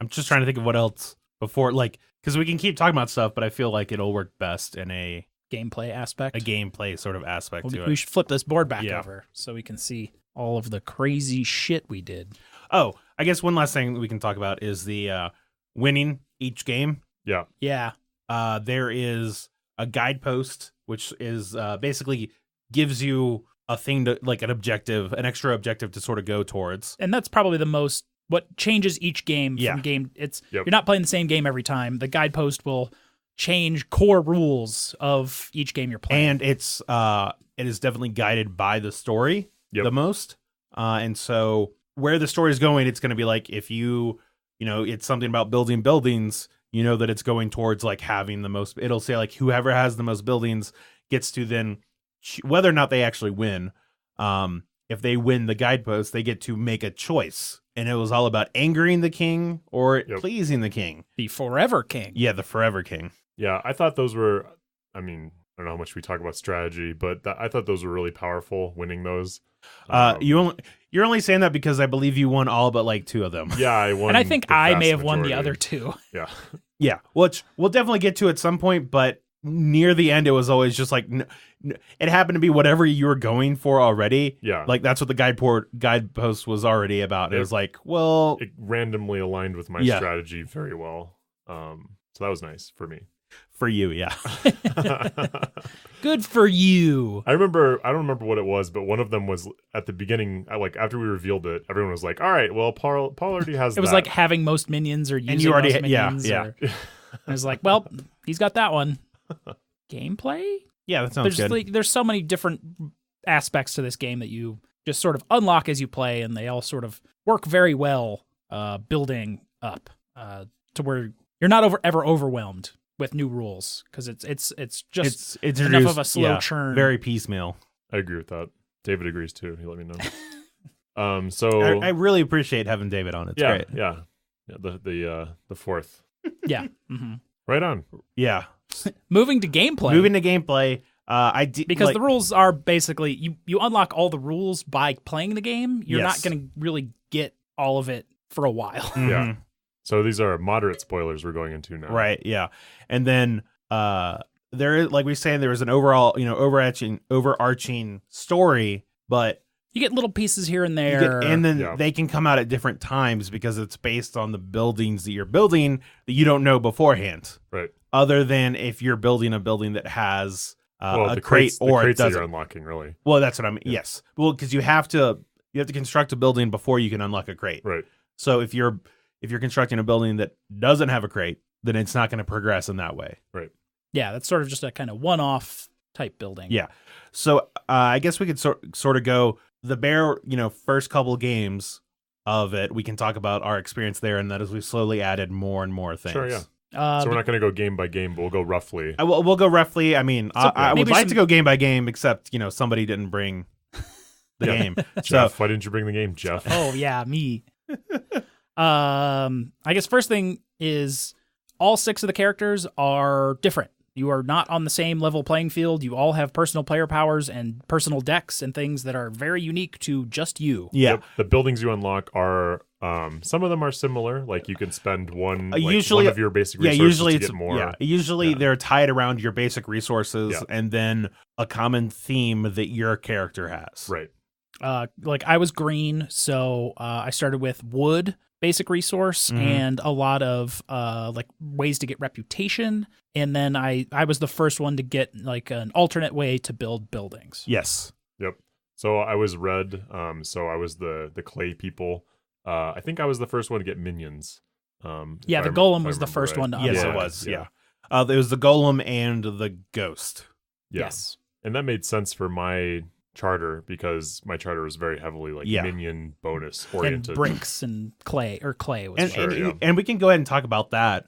just trying to think of what else before, because we can keep talking about stuff, but I feel like it'll work best in a gameplay aspect. A gameplay sort of aspect to it. We should flip this board back over so we can see all of the crazy shit we did. Oh, I guess one last thing we can talk about is the winning each game. Yeah. Yeah. There is a guidepost, which is basically gives you a thing to, like an objective, an extra objective to sort of go towards. And that's probably what changes each game from game. You're not playing the same game every time. The guidepost will change core rules of each game you're playing. And it is definitely guided by the story the most. And so where the story is going, it's going to be like, if it's something about building buildings, that it's going towards like having the most, it'll say like whoever has the most buildings gets to then, whether or not they actually win. If they win the guidepost, they get to make a choice. And it was all about angering the king or pleasing the king. The forever king. Yeah, the forever king. Yeah, I thought those were, I don't know how much we talk about strategy, but I thought those were really powerful, winning those. You're only saying that because I believe you won all but like two of them. Yeah, I won. And I think I may have won majority. the other two. Yeah. Yeah, which we'll definitely get to at some point, but near the end, it was always just like, it happened to be whatever you were going for already. Yeah. Like that's what the guidepost was already about. It was like, well. It randomly aligned with my strategy very well. So that was nice for me. For you, yeah. Good for you. I don't remember what it was, but one of them was at the beginning, like after we revealed it, everyone was like, all right, well, Paul already has It was like having most minions or using most minions. Yeah. I was like, well, he's got that one. gameplay. Yeah, that sounds good. There's so many different aspects to this game that you just sort of unlock as you play, and they all sort of work very well, building up to where you're not ever overwhelmed with new rules, because it's just enough of a slow churn. Very piecemeal. I agree with that. David agrees too. He let me know. So I really appreciate having David on. It's great. Yeah. The fourth. Yeah. Mm-hmm. Right on. Yeah. Moving to gameplay. Because the rules are basically you unlock all the rules by playing the game. You're Yes. not going to really get all of it for a while. Mhm. Yeah. So these are moderate spoilers we're going into now. Right. Yeah. And then there is, like we say, there is an overall, overarching story, but You get little pieces here and there. and then they can come out at different times because it's based on the buildings that you're building that you don't know beforehand. Right. Other than if you're building a building that has a the crate crates, or the it crates that doesn't. you're unlocking, really. Well, that's what I mean. Yes. Well, because you have to construct a building before you can unlock a crate. Right. So if you're constructing a building that doesn't have a crate, then it's not going to progress in that way. Right. Yeah, that's sort of just a kind of one-off type building. Yeah. So I guess we could sort of go the bare, first couple of games of it. We can talk about our experience there, and that as we slowly added more and more things. Sure, yeah. So we're not going to go game by game, but we'll go roughly. We'll go roughly. I mean, I would maybe like to go game by game, except somebody didn't bring the game. Jeff, why didn't you bring the game, Jeff? Oh yeah, me. I guess first thing is all 6 of the characters are different. You are not on the same level playing field. You all have personal player powers and personal decks and things that are very unique to just you. Yeah. The buildings you unlock are some of them are similar. Like you can spend one usually one of your basic resources to get more. Yeah. Usually they're tied around your basic resources and then a common theme that your character has. Right. Like I was green, so I started with wood basic resource and a lot of like ways to get reputation, and then I was the first one to get like an alternate way to build buildings. Yes. Yep. So I was red. So I was the clay people. I think I was the first one to get minions. The golem was the first one to unlock. Yes, it was. Yeah. It was the golem and the ghost. Yeah. Yes. And that made sense for my charter because my charter was very heavily minion bonus oriented. And bricks and clay was and we can go ahead and talk about that.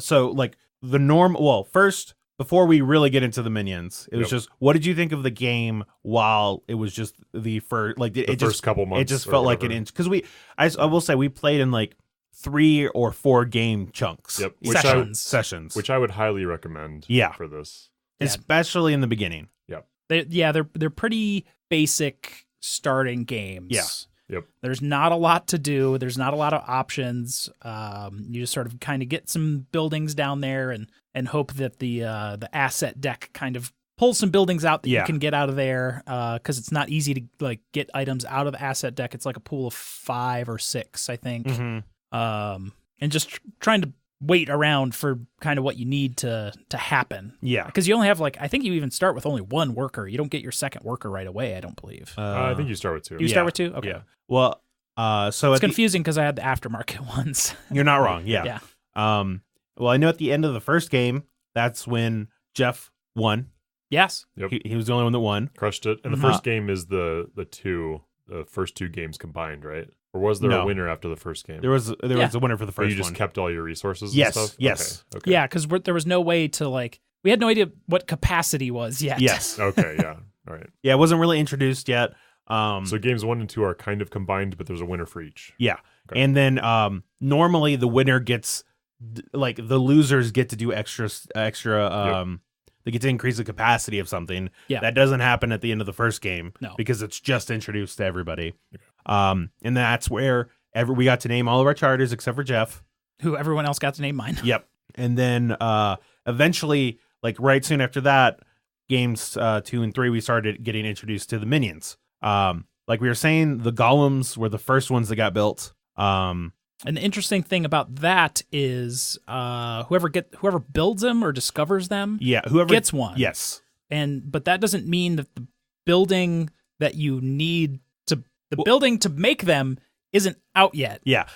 So like the first, before we really get into the minions, it was just, what did you think of the game while it was just the first, like the first couple months? It just felt like an inch. Because I will say we played in like 3 or 4 game chunks. Yep. Sessions. Which I would highly recommend for this. Especially in the beginning. They're pretty basic starting games. Yeah. Yep. There's not a lot to do. There's not a lot of options. You just sort of kind of get some buildings down there and hope that the asset deck kind of pulls some buildings out that you can get out of there. Because it's not easy to like get items out of the asset deck. It's like a pool of 5 or 6, I think. Mm-hmm. And just trying to wait around for kind of what you need to happen. Yeah. Because you only have I think you even start with only 1 worker. You don't get your second worker right away, I don't believe. I think you start with 2. You start with 2? Okay. Yeah. Well, so it's confusing because I had the aftermarket ones. You're not wrong. Yeah. Yeah. Well, I know at the end of the first game, that's when Jeff won. Yes. Yep. He was the only one that won. Crushed it. And the first game is the first 2 games combined, right? Or was there a winner after the first game? There was a winner for the first one. You just kept all your resources Yes, and stuff? yes. Okay. Yeah, because there was no way to we had no idea what capacity was yet. Yes. Okay, yeah. All right. Yeah, it wasn't really introduced yet. So games 1 and 2 are kind of combined, but there's a winner for each. Yeah. Okay. And then normally the winner gets, the losers get to do extra they get to increase the capacity of something. Yeah. That doesn't happen at the end of the first game. No. Because it's just introduced to everybody. Okay. And that's where we got to name all of our charters except for Jeff. Who everyone else got to name mine. Yep. And then eventually, right soon after that, games 2 and 3, we started getting introduced to the minions. Like we were saying, the golems were the first ones that got built. An interesting thing about that is whoever builds them or discovers them whoever gets one. Yes. But that doesn't mean that the building that you need building to make them isn't out yet. Yeah.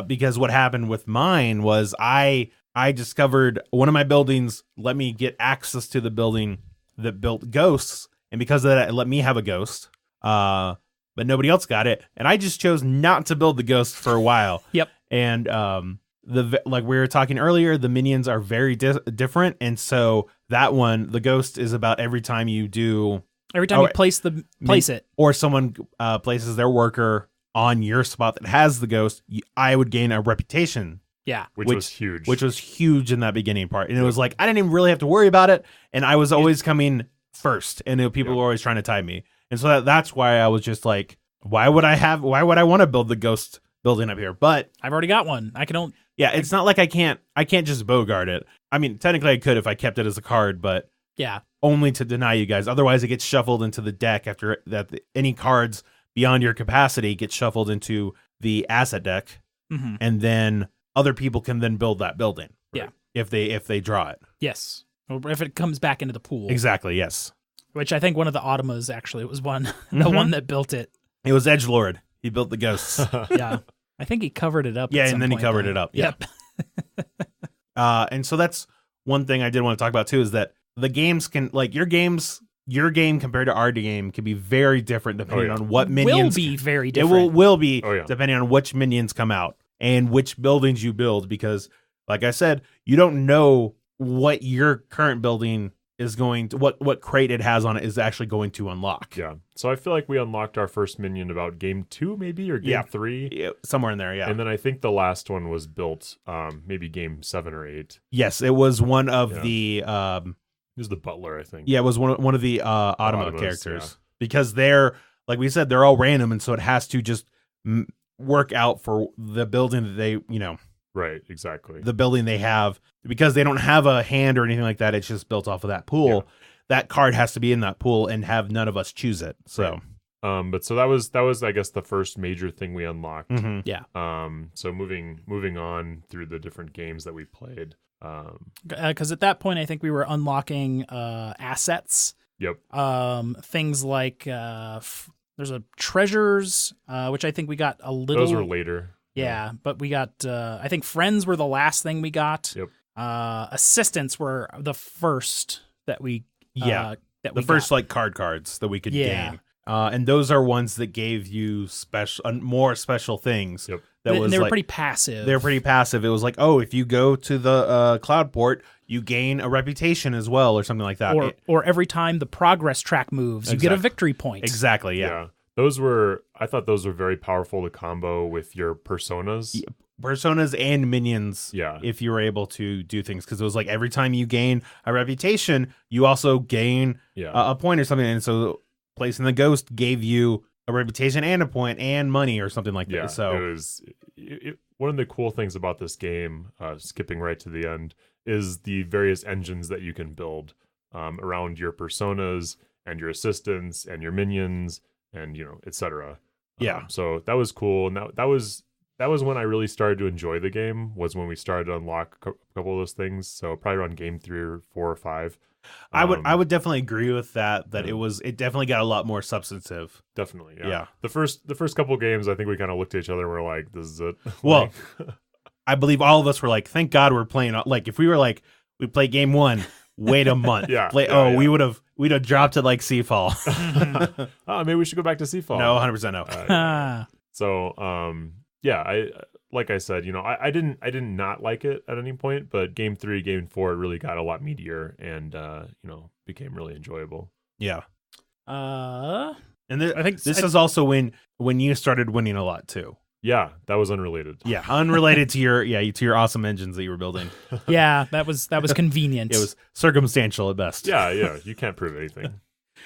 Because what happened with mine was I I discovered one of my buildings let me get access to the building that built ghosts, and because of that, it let me have a ghost. But nobody else got it, and I just chose not to build the ghost for a while. Yep. And like we were talking earlier, the minions are very different, and so that one, the ghost, is about every time you place it, or someone places their worker on your spot that has the ghost, I would gain a reputation. Yeah, which was huge. Which was huge in that beginning part, and it was like I didn't even really have to worry about it, and I was always coming first, and people were always trying to tie me, and so that's why I was just like, why would I want to build the ghost building up here? But I've already got one. It's not like I can't just bogart it. I mean, technically I could if I kept it as a card, but yeah, only to deny you guys. Otherwise, it gets shuffled into the deck after that. Any cards beyond your capacity get shuffled into the asset deck, and then other people can then build that building. Yeah, if they draw it. Yes, or if it comes back into the pool. Exactly. Yes. Which I think one of the Automas actually was one, the one that built it. It was Edgelord. He built the ghosts. Yeah, I think he covered it up. Yeah, and then he covered it up. Yeah. Yep. And so that's one thing I did want to talk about too, is that the games can, like, your game compared to our game can be very different depending on what minions. Will be very different. It will be depending on which minions come out and which buildings you build, because, like I said, you don't know what your current building is going to, what crate it has on it is actually going to unlock. Yeah. So I feel like we unlocked our first minion about game 2 maybe, or game 3. Yeah, somewhere in there, yeah. And then I think the last one was built maybe game 7 or 8. Yes, it was one of the it was the butler, I think. Yeah, it was one of the Automa characters. Yeah. Because they're, like we said, they're all random, and so it has to just work out for the building that they, Right, exactly. The building they have, because they don't have a hand or anything like that. It's just built off of that pool. Yeah. That card has to be in that pool and have none of us choose it. So, right. But so that was I guess the first major thing we unlocked. Mm-hmm. Yeah. So moving on through the different games that we played. Because at that point, I think we were unlocking assets. Yep. Things like there's a treasures, which I think we got a little. Those were later. Yeah, but we got, I think friends were the last thing we got. Yep. Assistants were the first that we first like cards that we could gain. And those are ones that gave you more special things. Yep. They were pretty passive. They're pretty passive. It was like, oh, if you go to the cloud port, you gain a reputation as well, or something like that. Or every time the progress track moves, you get a victory point. Exactly. Yeah. I thought those were very powerful to combo with your personas. Yeah, personas and minions. Yeah. If you were able to do things, because it was like every time you gain a reputation, you also gain a point or something. And so placing the ghost gave you a reputation and a point and money or something like that. So it was one of the cool things about this game, skipping right to the end, is the various engines that you can build around your personas and your assistants and your minions and etc. Yeah. So that was cool, and that was when I really started to enjoy the game. Was when we started to unlock a couple of those things. So probably around game 3 or 4 or 5. I would definitely agree with that. It definitely got a lot more substantive. Definitely, yeah. The first couple of games, I think we kind of looked at each other and we're like, "This is it." Well, I believe all of us were like, "Thank God we're playing." Like, if we were like, we play game 1, wait a month. We'd have dropped it like Seafall. Maybe we should go back to Seafall. No, 100% no. So, I like I said, I didn't not like it at any point, but game 3, game 4, it really got a lot meatier and became really enjoyable. Yeah. And I think this is also when you started winning a lot too. Yeah, that was unrelated. Yeah, unrelated to your awesome engines that you were building. Yeah, that was convenient. It was circumstantial at best. Yeah, you can't prove anything.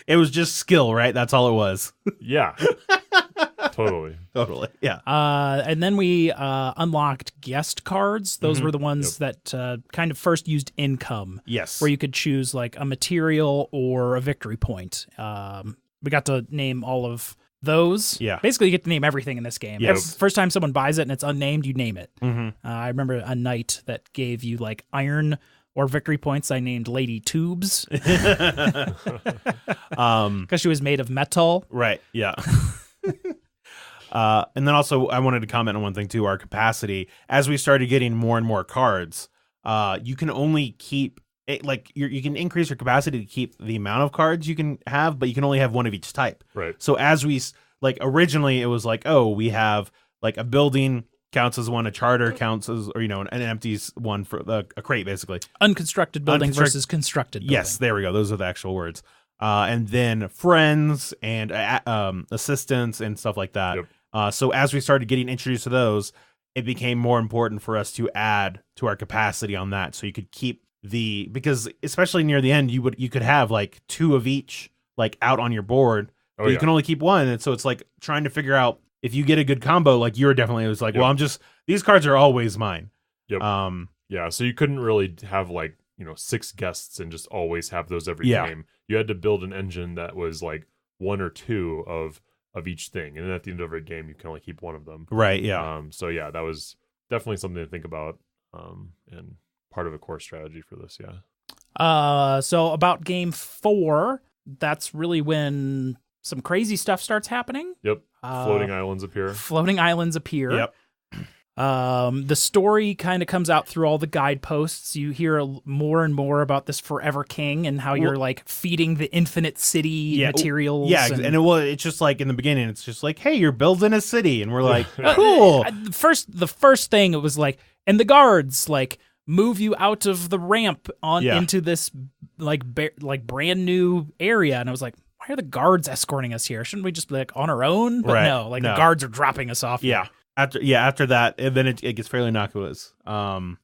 It was just skill, right? That's all it was. Yeah. Totally. Yeah. And then we unlocked guest cards. Those were the ones that kind of first used income. Yes. Where you could choose like a material or a victory point. We got to name all of those. Yeah. Basically, you get to name everything in this game. Yes. First time someone buys it and it's unnamed, you name it. Mm-hmm. I remember a knight that gave you like iron or victory points. I named Lady Tubes. Because she was made of metal. Right. Yeah. And then also I wanted to comment on one thing too, our capacity. As we started getting more and more cards, you can only keep it, like you can increase your capacity to keep the amount of cards you can have, but you can only have one of each type. Right. So as we like originally, it was like, oh, we have like a building counts as one, a charter counts as, or an empty one for a crate, basically. Unconstructed building versus constructed building. Yes, there we go. Those are the actual words. And then friends and assistants and stuff like that. Yep. So as we started getting introduced to those, it became more important for us to add to our capacity on that. So you could keep because especially near the end, you could have like 2 of each like out on your board, but you can only keep 1. And so it's like trying to figure out if you get a good combo, like you were definitely, it was like, well, these cards are always mine. Yep. Yeah. So you couldn't really have like, 6 guests and just always have those every game. You had to build an engine that was like 1 or 2 of each thing. And then at the end of every game, you can only keep 1 of them. Right. Yeah. So yeah, that was definitely something to think about. And part of a core strategy for this. Yeah. So about game 4, that's really when some crazy stuff starts happening. Yep. Floating islands appear. Yep. The story kind of comes out through all the guideposts. You hear more and more about this Forever King and how you're like feeding the infinite city materials. Yeah, and it's just like in the beginning, it's just like, hey, you're building a city, and we're like, cool. The first thing it was like, and the guards like move you out of the ramp into this like brand new area, and I was like, why are the guards escorting us here? Shouldn't we just be like on our own? But no, the guards are dropping us off. Yeah. After that, and then it gets fairly innocuous. That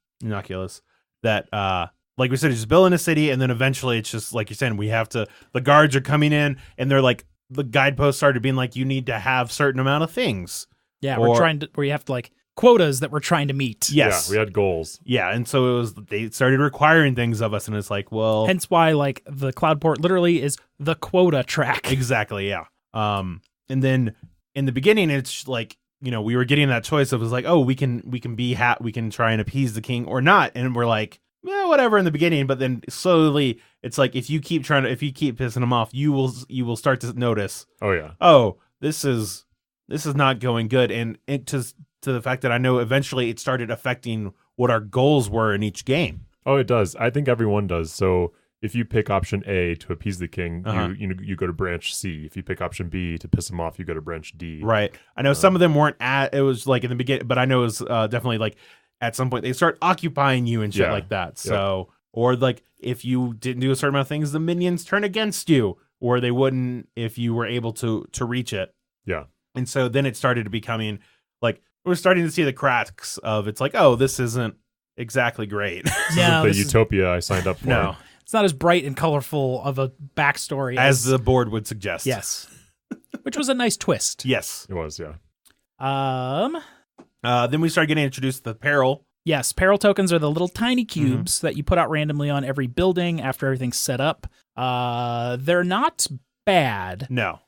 like we said, it's just building a city, and then eventually it's just like you're saying, the guards are coming in, and they're like, the guideposts started being like, you need to have certain amount of things. Yeah, where you have to like quotas that we're trying to meet. Yes. Yeah, we had goals. Yeah, and so they started requiring things of us, and it's like, well, hence why like the Cloudport literally is the quota track. Exactly, yeah. And then in the beginning, it's like, we were getting that choice of, it was like, oh, we can we can try and appease the king or not, and we're like, whatever in the beginning, but then slowly it's like, if you keep pissing them off, you will start to notice, this is not going good, and to the fact that I know eventually it started affecting what our goals were in each game. Oh, it does. I think everyone does. So if you pick option A to appease the king, you go to branch C. If you pick option B to piss him off, you go to branch D. Right. I know some of them weren't it was like in the beginning, but I know it was definitely like at some point they start occupying you and shit like that. So, or like if you didn't do a certain amount of things, the minions turn against you, or they wouldn't if you were able to reach it. Yeah. And so then it started becoming like, we're starting to see the cracks of, it's like, oh, this isn't exactly great. Yeah, the utopia I signed up for. No. It's not as bright and colorful of a backstory as the board would suggest. Yes. Which was a nice twist. Yes. It was, yeah. Then we started getting introduced to the peril. Yes, peril tokens are the little tiny cubes that you put out randomly on every building after everything's set up. They're not bad. No.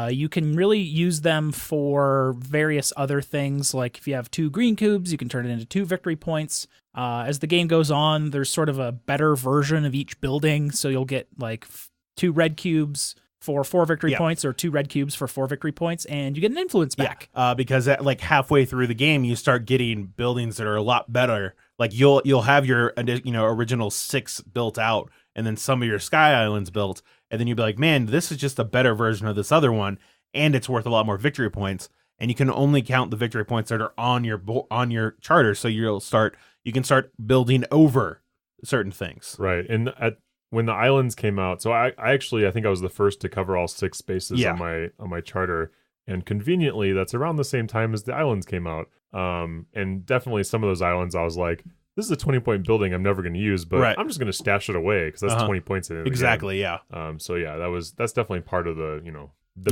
You can really use them for various other things. Like if you have 2 green cubes, you can turn it into 2 victory points. As the game goes on, there's sort of a better version of each building. So you'll get like 2 red cubes for 4 victory points, or 2 red cubes for 4 victory points, and you get an influence back. Because at, like halfway through the game, you start getting buildings that are a lot better. Like you'll have your original 6 built out, and then some of your sky islands built, and then you'll be like, man, this is just a better version of this other one, and it's worth a lot more victory points. And you can only count the victory points that are on your charter, so you can start building over certain things. Right. And when the islands came out, so I think I was the first to cover all 6 spaces on my charter, and conveniently that's around the same time as the islands came out. And definitely some of those islands I was like, this is a 20-point building I'm never going to use, but I'm just going to stash it away because that's 20 points in it. Exactly, yeah. So yeah, that's definitely part of the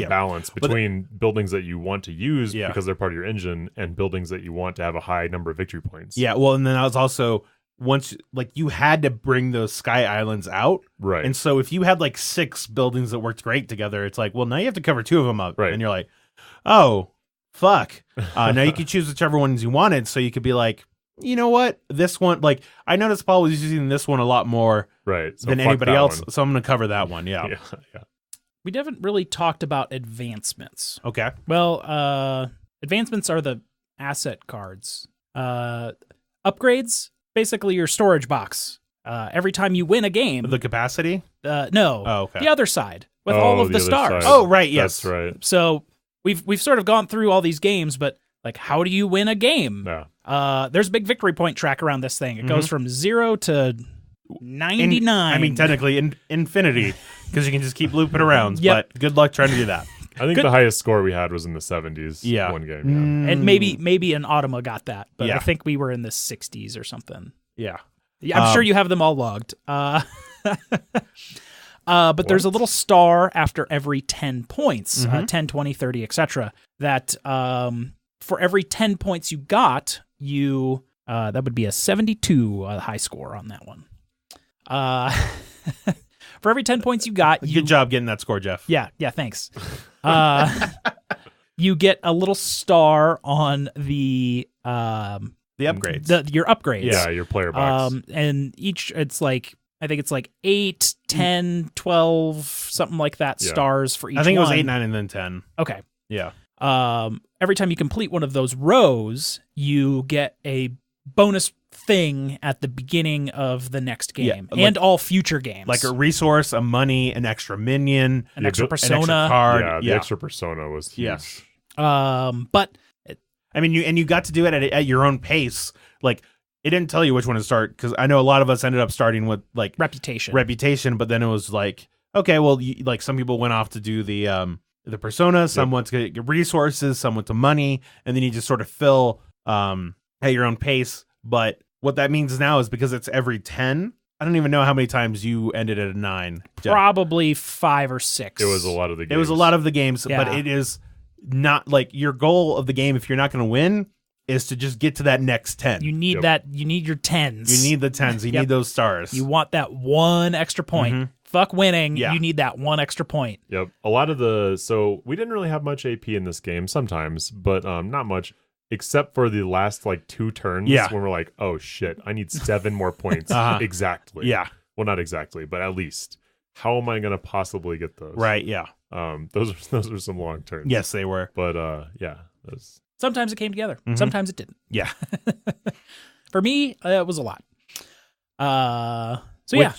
balance between buildings that you want to use because they're part of your engine, and buildings that you want to have a high number of victory points. Yeah, well, and then I was also, once, like, you had to bring those sky islands out. Right. And so if you had like 6 buildings that worked great together, it's like, well, now you have to cover 2 of them up. Right. And you're like, oh, fuck. Now you could choose whichever ones you wanted. So you could be like, you know what? This one, like, I noticed Paul was using this one a lot more than anybody else. So I'm going to cover that one. Yeah. Yeah. We haven't really talked about advancements. Okay. Well, advancements are the asset cards. Upgrades basically your storage box. Every time you win a game, The capacity? no, Oh, okay. the other side with all of the other stars. side. Oh, right, yes. That's right. So we've sort of gone through all these games, but like, how do you win a game? Yeah. There's a big victory point track around this thing. It goes from 0 to 99. I mean, technically infinity, because you can just keep looping around. Yep. But good luck trying to do that. I think the highest score we had was in the 70s. Yeah. One game. And maybe an Automa got that, but Yeah. I think we were in the 60s or something. Yeah. Yeah, I'm sure you have them all logged. But there's a little star after every 10 points, 10, 20, 30, etc. That for every 10 points you got, that would be a 72 high score on that one. For every 10 points you got, Good job getting that score, Jeff. Yeah, thanks. You get a little star on the upgrades. Your upgrades. Yeah, your player box. And I think it's like 8, 10, 12, something like that stars for each one. I think it was 8, 9, and then 10. Okay. Yeah. Every time you complete one of those rows, you get a bonus thing at the beginning of the next game and all future games. Like a resource, a money, an extra minion, an extra persona. an extra card. Yeah, the extra persona was huge. Yes. But I mean, you got to do it at your own pace. Like, it didn't tell you which one to start, because I know a lot of us ended up starting with like reputation, but then it was like, okay, well, like some people went off to do the persona, some went to get resources, some went to money, and then you just sort of fill at your own pace. But what that means now is because it's every 10. I don't even know how many times you ended at a 9. Jeff. Probably 5 or 6. It was a lot of the games. It was a lot of the games, Yeah. but it is not like your goal of the game. If you're not going to win, is to just get to that next 10. You need you need your 10s. You need the 10s. You need those stars. You want that one extra point. Fuck winning. Yeah. You need that one extra point. Yep. A lot of so we didn't really have much AP in this game sometimes, but not much, except for the last like 2 turns when we're like, oh shit, I need 7 more points exactly. Yeah. Well, not exactly, but at least. How am I going to possibly get those? Right, yeah. Those are some long turns. Yes, they were. But yeah. Sometimes it came together. Sometimes it didn't. Yeah. For me, it was a lot.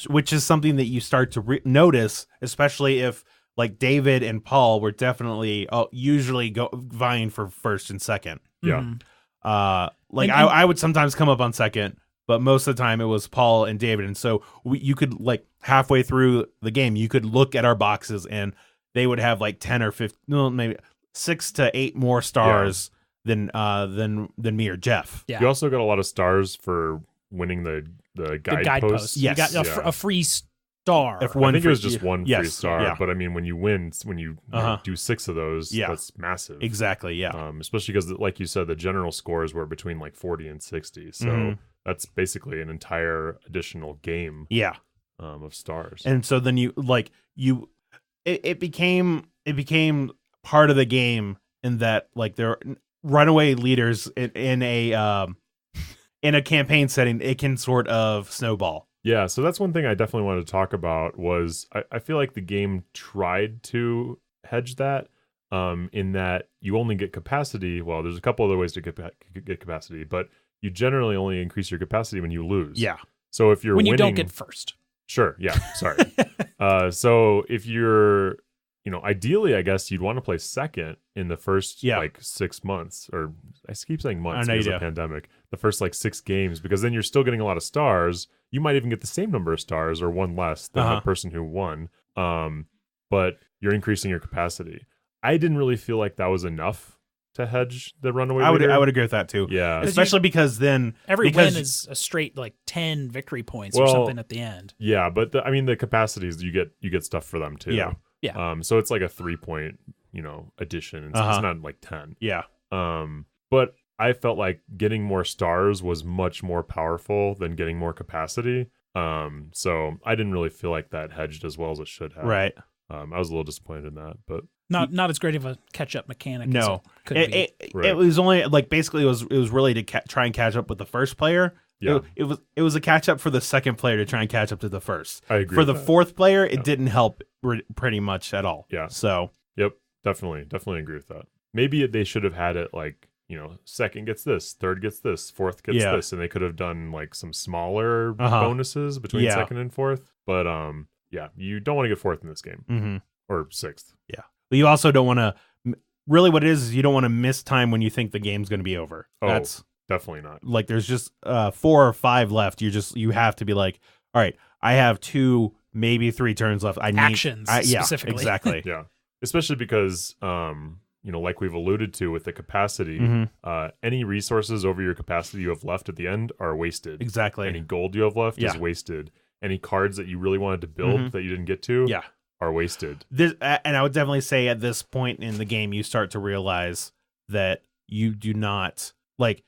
Which is something that you start to notice, especially if like David and Paul were definitely usually vying for first and second. Yeah. I would sometimes come up on second, but most of the time it was Paul and David. And so you could like halfway through the game, you could look at our boxes and they would have like 10 or 15, no, maybe 6 to 8 more stars than me or Jeff. Yeah. You also got a lot of stars for winning the guideposts. Yes. You got a free star. If I think it was just one free yes, star, yeah. but I mean, when you do 6 of those, that's massive. Exactly, yeah. Especially because, like you said, the general scores were between like 40 and 60, so that's basically an entire additional game. Yeah. Of stars. And so then it became part of the game in that like there are runaway leaders in a campaign setting. It can sort of snowball. Yeah, so that's one thing I definitely wanted to talk about was I feel like the game tried to hedge that in that you only get capacity. Well, there's a couple other ways to get capacity, but you generally only increase your capacity when you lose. Yeah. So if you're when you winning, don't get first. Sure, yeah, sorry. So if you're, ideally, I guess you'd want to play second in the first like 6 months, or I keep saying months because of the pandemic, the first like 6 games, because then you're still getting a lot of stars. You might even get the same number of stars or one less than the person who won. But you're increasing your capacity. I didn't really feel like that was enough to hedge the runaway leader. I would agree with that too. Yeah. Especially because then every win is a straight like 10 victory points or something at the end. Yeah, but the capacities you get stuff for them too. Yeah. Yeah. So it's like a 3-point, addition. It's not like 10. Yeah. But I felt like getting more stars was much more powerful than getting more capacity. So I didn't really feel like that hedged as well as it should have. Right. I was a little disappointed in that, but not as great of a catch-up mechanic. No, as it could be. It was only like basically it was really to try and catch up with the first player. Yeah. It was a catch up for the second player to try and catch up to the first. I agree for with the that. fourth player, it didn't help pretty much at all. Yeah. So yep, definitely agree with that. Maybe they should have had it like second gets this, third gets this, fourth gets this, and they could have done like some smaller bonuses between second and fourth. But you don't want to get fourth in this game or sixth. Yeah, but you also don't want to. Really, what it is you don't want to miss time when you think the game's going to be over. That's definitely not. Like there's just 4 or 5 left. You have to be like, all right, I have 2, maybe 3 turns left. I need actions specifically. Exactly. Yeah, especially because like we've alluded to with the capacity, any resources over your capacity you have left at the end are wasted. Exactly. Any gold you have left is wasted. Any cards that you really wanted to build that you didn't get to, are wasted. And I would definitely say at this point in the game, you start to realize that you do not like.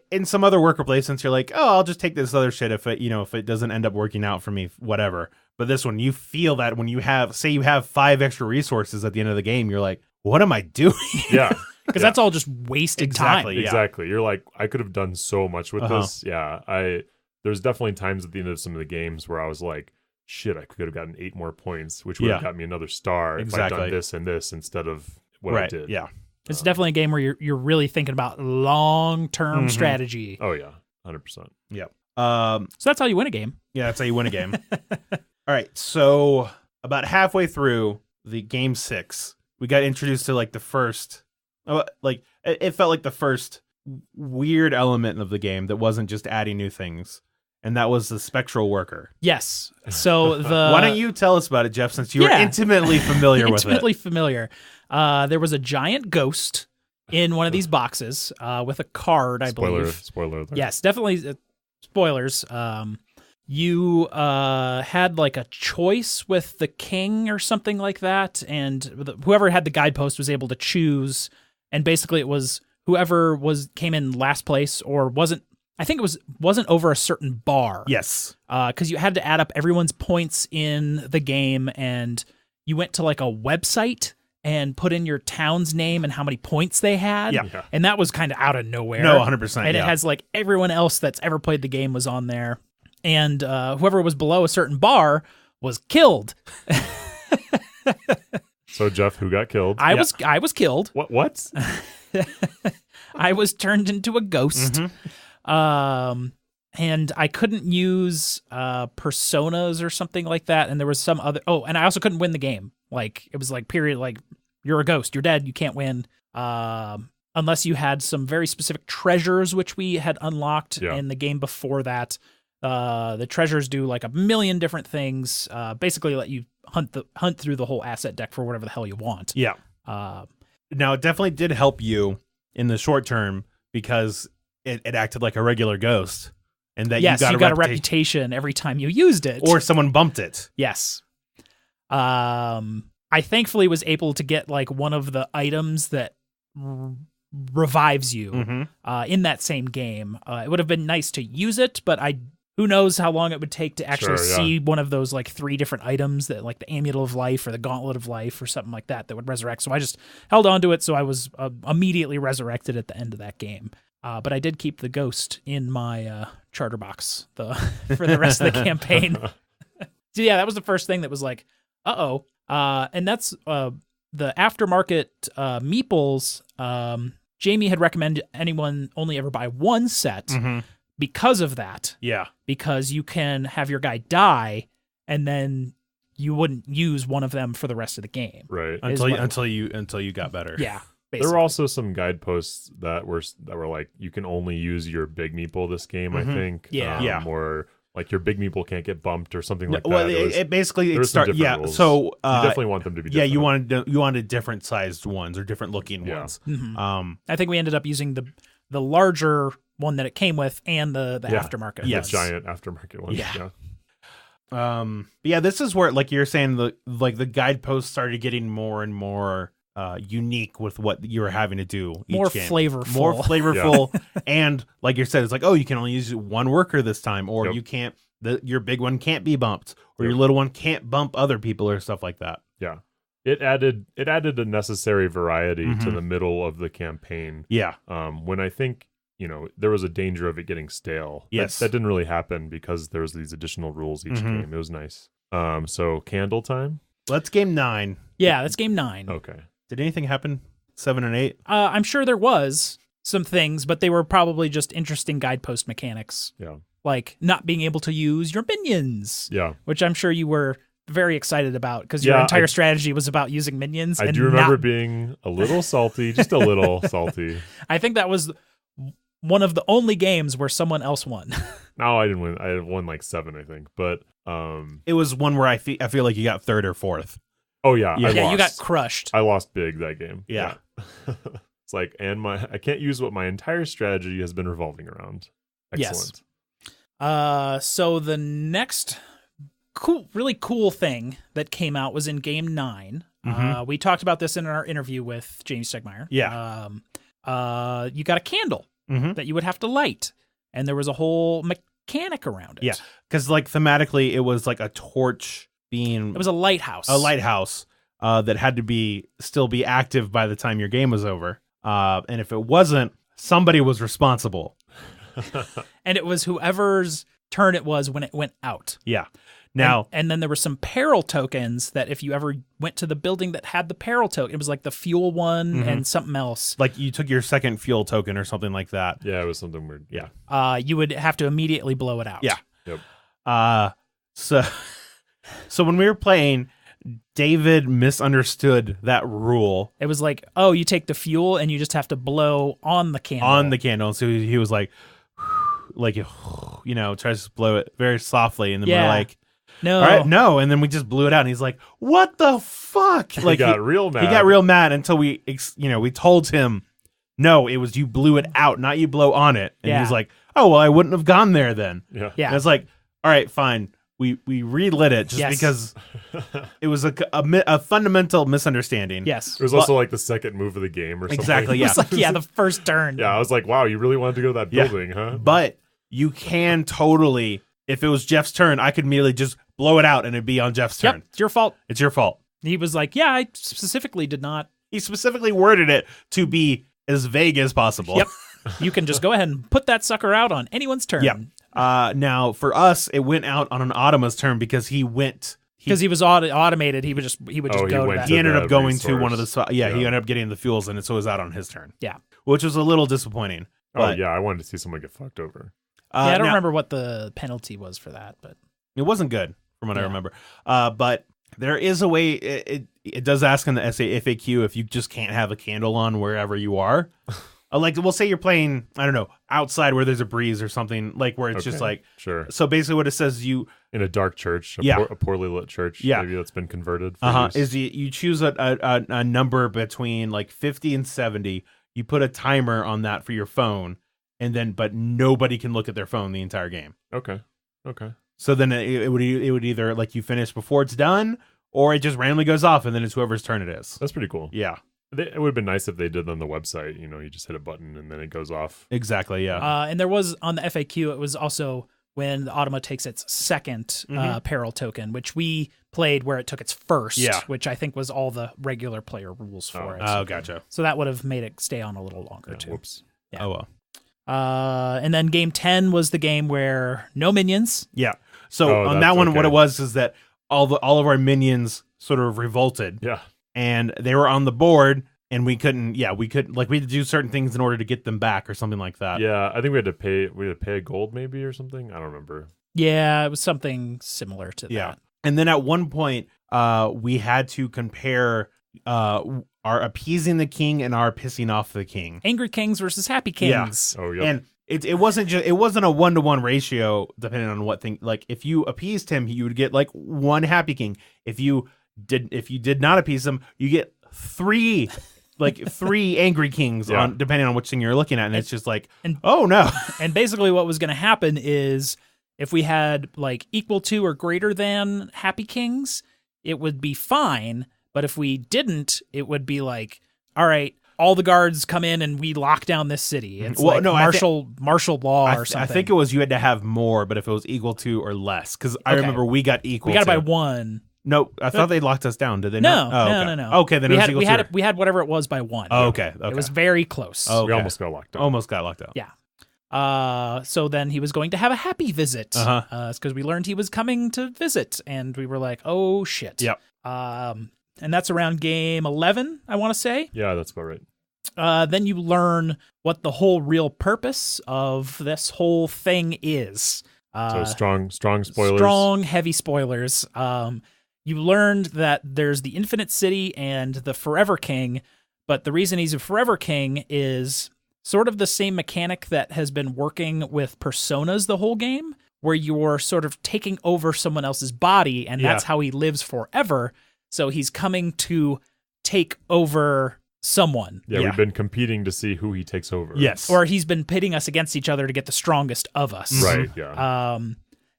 In some other worker placements, you're like, oh, I'll just take this other shit if it doesn't end up working out for me, whatever. But this one, you feel that when you have 5 extra resources at the end of the game, you're like, what am I doing? Yeah. Because that's all just wasted time. Exactly. You're like, I could have done so much with this. Yeah. There's definitely times at the end of some of the games where I was like, shit, I could have gotten 8 more points, which would have got me another star if I'd done this and this instead of what I did. Yeah. It's definitely a game where you're really thinking about long-term strategy. Oh, yeah. 100%. Yeah. So that's how you win a game. Yeah, that's how you win a game. All right. So about halfway through the game 6, we got introduced to like the first, it felt like the first weird element of the game that wasn't just adding new things. And that was the spectral worker. Yes. So why don't you tell us about it, Jeff, since you were intimately familiar with it? Intimately familiar. There was a giant ghost in one of these boxes with a card, I believe. Spoiler alert. Yes, definitely spoilers. You had like a choice with the king or something like that, and whoever had the guidepost was able to choose. And basically, it was whoever came in last place or wasn't. I think it wasn't over a certain bar. Yes. Because you had to add up everyone's points in the game, and you went to like a website and put in your town's name and how many points they had. Yeah. And that was kind of out of nowhere. No, 100%. And it has like everyone else that's ever played the game was on there. And whoever was below a certain bar was killed. So Jeff, who got killed? I was killed. What? I was turned into a ghost. And I couldn't use personas or something like that. And there was some other. Oh, and I also couldn't win the game. Like it was like period. Like you're a ghost. You're dead. You can't win. Unless you had some very specific treasures, which we had unlocked in the game before that. The treasures do like a million different things. Basically, let you hunt through the whole asset deck for whatever the hell you want. Yeah. Now it definitely did help you in the short term because it acted like a regular ghost, and that you got a reputation every time you used it, or someone bumped it. Yes. I thankfully was able to get like one of the items that revives you in that same game. It would have been nice to use it, but who knows how long it would take to actually see one of those like 3 different items that like the Amulet of Life or the Gauntlet of Life or something like that would resurrect. So I just held on to it. So I was immediately resurrected at the end of that game. But I did keep the ghost in my charter box for the rest of the campaign. So yeah, that was the first thing that was like, uh-oh. And that's the aftermarket meeples. Jamie had recommended anyone only ever buy 1 set because of that. Yeah. Because you can have your guy die, and then you wouldn't use one of them for the rest of the game. Right. Until you got better. Yeah. Basically. There were also some guideposts that were like you can only use your big meeple this game. I think. Yeah. Or like your big meeple can't get bumped or something like well, that. It starts. Yeah. Rules. So you definitely want them to be different. Yeah, you wanted different sized ones or different looking ones. I think we ended up using the larger one that it came with and the aftermarket. Yeah, giant aftermarket one. Yeah. This is where, like you're saying, the guideposts started getting more and more unique with what you were having to do each more game. Flavorful. And like you said, it's like, oh, you can only use 1 worker this time, or you can't. Your big one can't be bumped, or your little one can't bump other people or stuff like that. Yeah, it added a necessary variety to the middle of the campaign. Yeah. When I think there was a danger of it getting stale. Yes, that didn't really happen because there was these additional rules each game. It was nice. So candle time. Let's game 9. Yeah, that's game 9. Okay. Did anything happen 7 and 8? I'm sure there was. some things, but they were probably just interesting guidepost mechanics. Yeah. Like not being able to use your minions. Yeah. Which I'm sure you were very excited about because your entire strategy was about using minions. I do remember being a little salty, just a little salty. I think that was one of the only games where someone else won. No, I didn't win. I won like 7, I think. But it was one where I feel like you got 3rd or 4th. Oh yeah, I yeah, lost. You got crushed. I lost big that game. Yeah. It's like, and I can't use what my entire strategy has been revolving around. Excellent. Yes. So the next really cool thing that came out was in game 9. Mm-hmm. We talked about this in our interview with Jamie Stegmaier. Yeah. You got a candle that you would have to light, and there was a whole mechanic around it. Yeah, because like thematically, it was like a torch being. It was a lighthouse. A lighthouse that had to still be active by the time your game was over. And if it wasn't, somebody was responsible. And it was whoever's turn it was when it went out. Yeah. Now, and then there were some peril tokens that if you ever went to the building that had the peril token, it was like the fuel one and something else. Like you took your second fuel token or something like that. Yeah, it was something weird. Yeah. You would have to immediately blow it out. Yeah. Yep. So when we were playing, David misunderstood that rule. It was like, oh, you take the fuel and you just have to blow on the candle. On the candle. So he was like, tries to blow it very softly. And then we're like, no. All right, no. And then we just blew it out. And he's like, what the fuck? Like, he got real mad. He got real mad until we told him, no, it was you blew it out, not you blow on it. And he's like, oh, well, I wouldn't have gone there then. Yeah. And it's like, all right, fine. We relit it just because it was a fundamental misunderstanding. Yes. It was also like the second move of the game or something. Exactly, yeah. It was like, the first turn. Yeah, I was like, wow, you really wanted to go to that building, huh? But you can totally, if it was Jeff's turn, I could merely just blow it out and it'd be on Jeff's turn. Yep, it's your fault. It's your fault. He was like, yeah, I specifically did not. He specifically worded it to be as vague as possible. Yep. You can just go ahead and put that sucker out on anyone's turn. Yep. Now, for us, it went out on an Automa's turn because he went... Because he was automated, he would just go to that. He ended up going resource. to one of the... he ended up getting the fuels, and so it was out on his turn. Yeah. Which was a little disappointing. But, I wanted to see someone get fucked over. I don't remember what the penalty was for that, but... It wasn't good, from what I remember. But there is a way... It does ask in the FAQ if you just can't have a candle on wherever you are. Like, we'll say you're playing, I don't know, outside where there's a breeze or something, like where it's just like... Sure. So basically what it says, in a dark church, a poorly lit church, maybe that's been converted for use. Is you choose a number between like 50 and 70. You put a timer on that for your phone, but nobody can look at their phone the entire game. Okay. So then it would either like you finish before it's done, or it just randomly goes off, and then it's whoever's turn it is. That's pretty cool. Yeah. It would have been nice if they did on the website. You just hit a button and then it goes off. Exactly, yeah. And there was, on the FAQ, it was also when the Automa takes its second peril token, which we played where it took its first, which I think was all the regular player rules for it. Oh, gotcha. So that would have made it stay on a little longer, too. Whoops. Yeah. Oh, well. And then game 10 was the game where no minions. Yeah. So on that one, what it was is that all of our minions sort of revolted. Yeah. And they were on the board, and we had to do certain things in order to get them back or something like that. Yeah, I think we had to pay a gold maybe or something. I don't remember. Yeah, it was something similar to that. And then at one point, we had to compare our appeasing the king and our pissing off the king. Angry kings versus happy kings. Yeah. Oh, yeah. And it wasn't a 1-to-1 ratio depending on what thing. Like if you appeased him, you would get like one happy king. If you did not appease him, you get three angry kings on depending on which thing you're looking at, and it's just like, oh no. And basically what was going to happen is if we had like equal to or greater than happy kings, it would be fine, but if we didn't, it would be like, all right, all the guards come in and we lock down this city. It's martial law or something. I think it was you had to have more, but if it was equal to or less, because I remember we got equal. We got it by 1. No, I thought they locked us down. Did they no, not? Oh, okay. No. Okay, then we had whatever it was by 1. Oh, okay. It was very close. Oh, okay. We almost got locked out. Almost got locked out. Yeah. So then he was going to have a happy visit. Because we learned he was coming to visit, and we were like, oh shit. Yep. And that's around game 11, I want to say. Yeah, that's about right. Then you learn what the whole real purpose of this whole thing is. So strong spoilers. Strong, heavy spoilers. You learned that there's the Infinite City and the Forever King, but the reason he's a Forever King is sort of the same mechanic that has been working with Personas the whole game, where you're sort of taking over someone else's body, and that's how he lives forever. So he's coming to take over someone. Yeah, we've been competing to see who he takes over. Yes. Or he's been pitting us against each other to get the strongest of us. Right, yeah.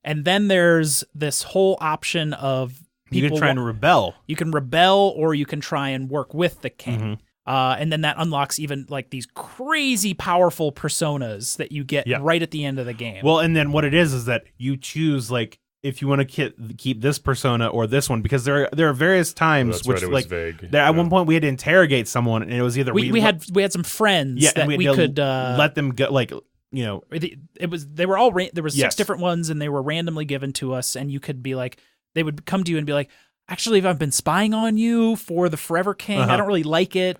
And then there's this whole option of people... You can try and rebel. You can rebel, or you can try and work with the king. And then that unlocks even like these crazy powerful personas that you get right at the end of the game. Well, and then what it is that you choose like if you want to keep this persona or this one, because there are various times which it was vague. There, at one point we had to interrogate someone, and it was either we had some friends that we could let them go, like it was there were 6 different ones, and they were randomly given to us, and you could be like, they would come to you and be like, actually, I've been spying on you for the Forever King. I don't really like it,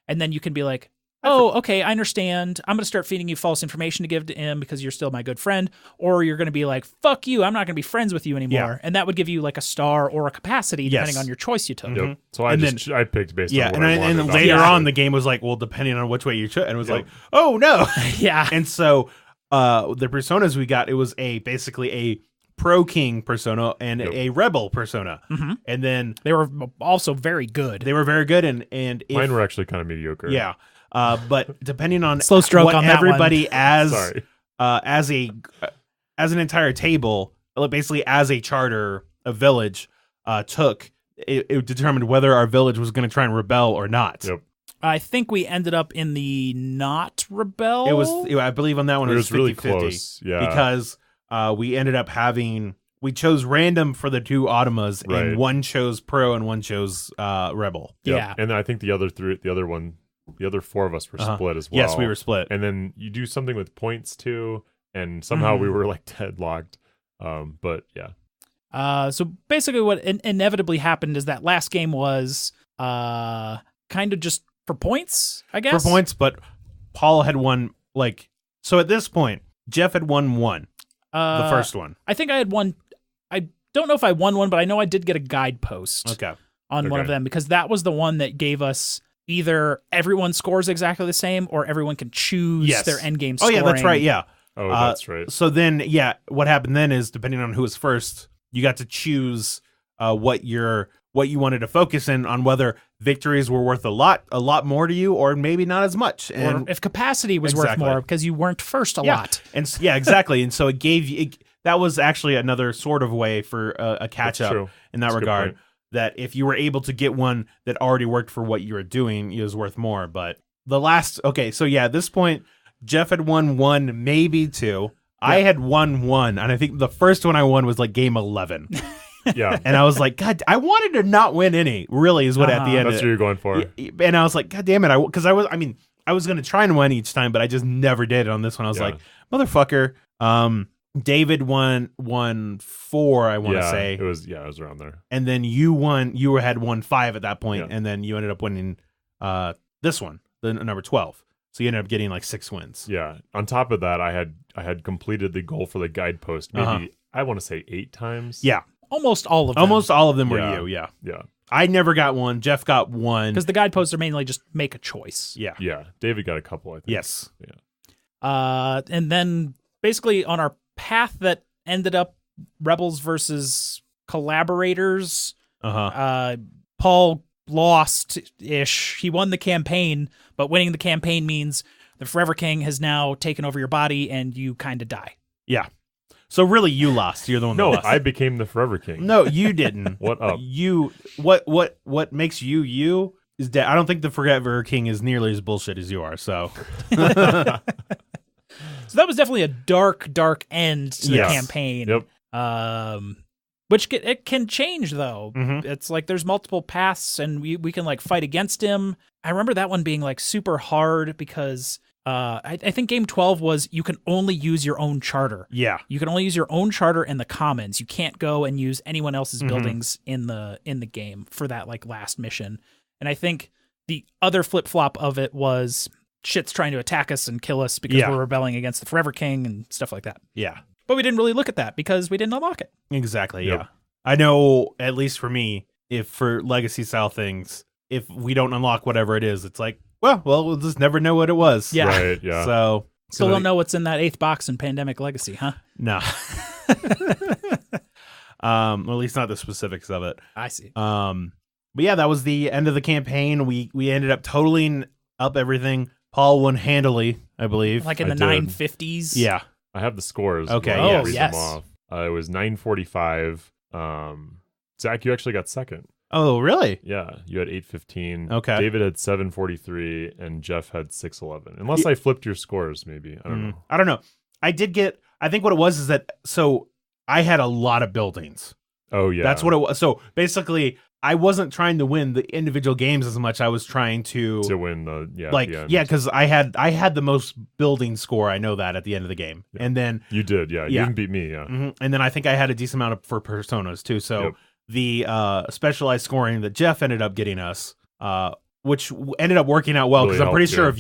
and then you can be like, oh, okay, I understand. I'm going to start feeding you false information to give to him because you're still my good friend. Or you're going to be like, fuck you, I'm not going to be friends with you anymore. Yeah. And that would give you like a star or a capacity depending on your choice you took. Yep. So I picked based on what I wanted. And later on the game was like, well, depending on which way you chose, and it was like, oh no. Yeah. And so the personas we got, it was basically a pro king persona and a rebel persona, and then they were also very good. They were very good, and mine were actually kind of mediocre. Yeah, but depending on slow stroke what on that everybody one. as an entire table, basically as a charter, a village took, it determined whether our village was going to try and rebel or not. Yep. I think we ended up in the not rebel. It was, I believe, on that one it was 50-50, really close. Yeah, because. We ended up we chose random for the 2 Automas, and one chose pro and one chose rebel. Yep. Yeah, and I think the other 4 of us were split as well. Yes, we were split. And then you do something with points too, and somehow we were like deadlocked. But yeah. So basically, what inevitably happened is that last game was kind of just for points, I guess. For points, but Paul had won. So at this point, Jeff had won 1. The first one. I think I had one. I don't know if I won one, but I know I did get a guidepost on one of them, because that was the one that gave us either everyone scores exactly the same or everyone can choose their end game scoring. Oh, yeah, that's right. Yeah. Oh, that's right. So then, what happened then is, depending on who was first, you got to choose what you wanted to focus in on, whether victories were worth a lot more to you, or maybe not as much, and or if capacity was worth more because you weren't first a lot. And exactly. And so it gave you that was actually another sort of way for a catch up in that regard. That if you were able to get one that already worked for what you were doing, it was worth more. But the last, at this point, Jeff had won 1, maybe 2. I had won 1, and I think the first one I won was like game 11. Yeah. And I was like, God, I wanted to not win any, really, is what at the end. That's what you're going for. And I was like, God damn it. Because I was going to try and win each time, but I just never did. On this one, I was like, motherfucker. David won 4, I want to say. It was around there. And then you had won 5 at that point, and then you ended up winning this one, the number 12. So you ended up getting like 6 wins. Yeah. On top of that, I had completed the goal for the guidepost maybe I want to say 8 times. Yeah. Almost all of them. Almost all of them were you, yeah. Yeah. I never got one. Jeff got one. Because the guideposts are mainly just make a choice. Yeah. Yeah. David got a couple, I think. Yes. Yeah. And then basically on our path that ended up Rebels versus Collaborators, Paul lost-ish. He won the campaign, but winning the campaign means the Forever King has now taken over your body and you kind of die. Yeah. So really, you lost. You're the one that lost. No, I became the Forever King. No, you didn't. What up? What makes you is dead. I don't think the Forever King is nearly as bullshit as you are. So, so that was definitely a dark end to the campaign. Yep. Which it can change though. It's like there's multiple paths, and we can like fight against him. I remember that one being like super hard because. I think game 12 was you can only use your own charter. Yeah. You can only use your own charter and the commons. You can't go and use anyone else's buildings in the game for that like last mission. And I think The other flip flop of it was shit's trying to attack us and kill us because we're rebelling against the Forever King and stuff like that. Yeah. But we didn't really look at that because we didn't unlock it. Exactly. Yep. Yeah. I know, at least for me, if for legacy style things, if we don't unlock whatever it is, it's like, well, we'll just never know what it was. Yeah. Right. Yeah. So Still don't know what's in that 8th box in Pandemic Legacy, huh? no. At least not the specifics of it. I see. But yeah, that was the end of the campaign. We ended up totaling up everything. Paul won handily, I believe. Like in the I did. 950s? Yeah. I have the scores. Okay, I'll yes. read Yes. them off. It was 945. Zach, you actually got second. Oh, really? Yeah, you had 815. Okay. David had 743, and Jeff had 611. Unless I flipped your scores, maybe. I don't know. I don't know. I think what it was is that, so I had a lot of buildings. Oh, yeah. That's what it was. So basically, I wasn't trying to win the individual games as much. I was trying to win the, because I had the most building score. I know that at the end of the game. Yeah. And then You did, yeah. You Yeah. even beat me, yeah. and then I think I had a decent amount for personas too. So Yep. the specialized scoring that Jeff ended up getting us, which ended up working out well, because Really I'm pretty helped, sure yeah. if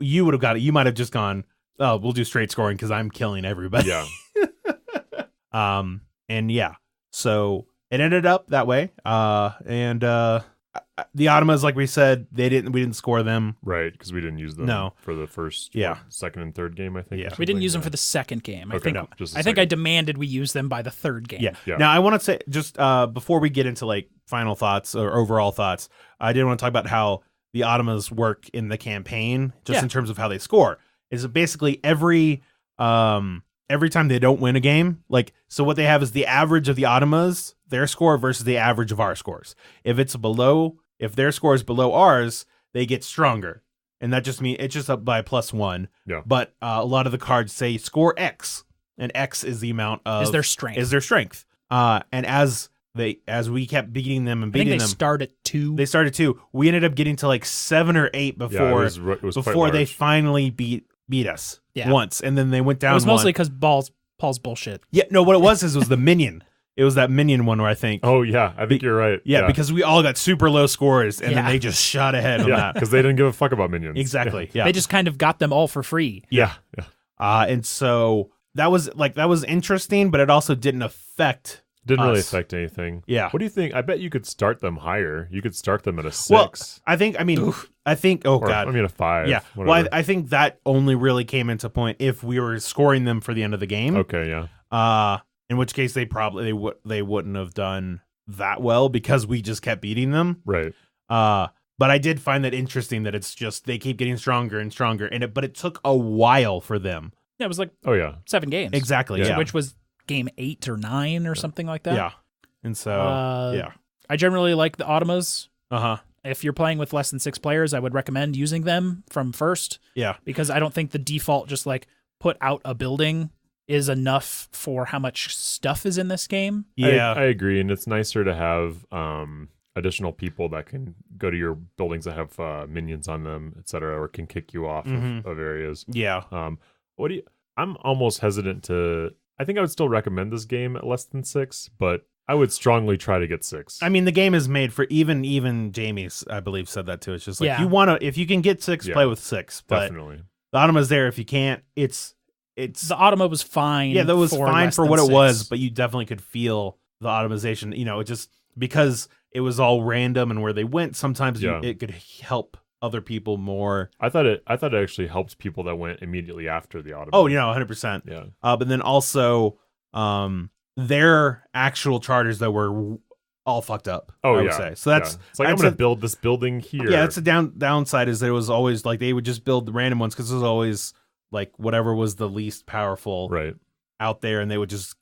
you would have got it, you might have just gone, oh, we'll do straight scoring because I'm killing everybody. Yeah. And yeah, so it ended up that way. The Automas, like we said, we didn't score them. Right, because we didn't use them No. for the first, Yeah. second and third game, I think. Yeah. or We didn't something. use them Yeah. for the second game. Okay, no, just the I think I second. demanded we use them by the third game. Yeah. Yeah. Now I want to say, just before we get into like final thoughts or overall thoughts, I did want to talk about how the Automas work in the campaign, just Yeah. in terms of how they score. Is basically every time they don't win a game, like, so what they have is the average of the Automas, their score versus the average of our scores. If their score is below ours, they get stronger. And that just means it's just up by +1. Yeah. But a lot of the cards say score X, and X is the amount of Is their strength. And as we kept beating them and I think beating they them, start at 2. they started 2. We ended up getting to like 7 or 8 Yeah, before it was quite before they large. finally beat us Yeah. once, and then they went down. It was mostly one. because Paul's bullshit. Yeah, no, what it was is it was the minion. It was that minion one where I think. Oh, yeah, I think you're right. Yeah, because we all got super low scores, and then Yeah. they just shot ahead on Yeah, that. because they didn't give a fuck about minions. Exactly. Yeah. They just kind of got them all for free. Yeah. And so that was interesting, but it also didn't affect. Didn't really us. affect anything. Yeah. What do you think? I bet you could start them higher. You could start them at a 6. Well, I think. Oh or, God. I mean, a 5. Yeah. Whatever. Well, I think that only really came into point if we were scoring them for the end of the game. Okay, yeah. In which case they wouldn't have done that well because we just kept beating them. Right. But I did find that interesting that it's just they keep getting stronger and stronger, but it took a while for them. Yeah, it was like Oh, yeah. 7 games. Exactly. Yeah. Yeah. Which was game 8 or 9 or something like that. Yeah. And so yeah. I generally like the Automas. Uh-huh. If you're playing with less than 6 players, I would recommend using them from first, Yeah. because I don't think the default just like put out a building is enough for how much stuff is in this game. Yeah. I agree, and it's nicer to have additional people that can go to your buildings that have minions on them, etc., or can kick you off of areas. Yeah. I'm almost hesitant to. I think I would still recommend this game at less than 6, but I would strongly try to get 6. I mean, the game is made for even Jamie's, I believe, said that too. It's just like Yeah. if you can get 6, Yeah. play with 6. But Definitely. the Automa's there if you can't. It's The Automa was fine. yeah, that was for fine less for than what it 6. was, but you definitely could feel the automation. It just because it was all random and where they went. Sometimes Yeah. it could help other people more. I thought it actually helped people that went immediately after the auto. Oh, 100%. Yeah. But then also, their actual charters that were all fucked up. Oh, I yeah. would say. So that's It's like, I'm that's going to a- build this building here. Yeah, that's the downside is that it was always like they would just build the random ones because it was always like whatever was the least powerful Right. out there, and they would just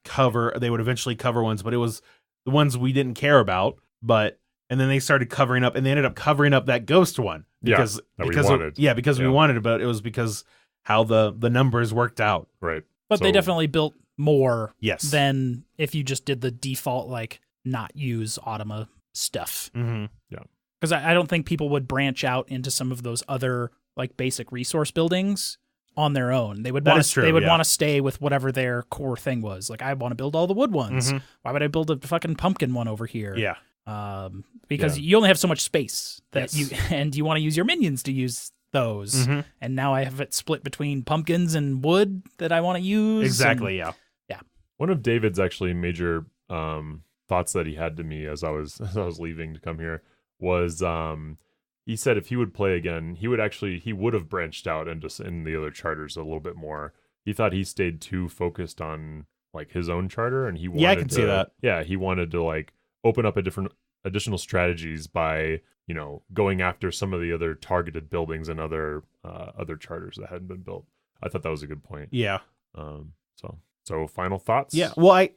they would eventually cover ones, but it was the ones we didn't care about. And then they started covering up, and they ended up covering up that ghost one because that we because wanted. we Yeah. wanted it, but it was because how the numbers worked out. Right. But they So- definitely built more Yes. than if you just did the default, like, not use Automa stuff. Mm-hmm. Because I don't think people would branch out into some of those other, like, basic resource buildings on their own. They would That want is to. true, They would yeah. want to stay with whatever their core thing was. Like, I want to build all the wood ones. Mhm. Why would I build a fucking pumpkin one over here? Yeah. Because you only have so much space that you want to use your minions to use those. And now I have it split between pumpkins and wood that I want to use. Exactly. and- Yeah. One of David's actually major thoughts that he had to me as I was leaving to come here was he said if he would play again, he would have branched out and just in the other charters a little bit more. He thought he stayed too focused on like his own charter, and he wanted I can see that. Yeah, he wanted to like open up additional strategies by going after some of the other targeted buildings and other charters that hadn't been built. I thought that was a good point. Yeah. So final thoughts? Yeah. Well,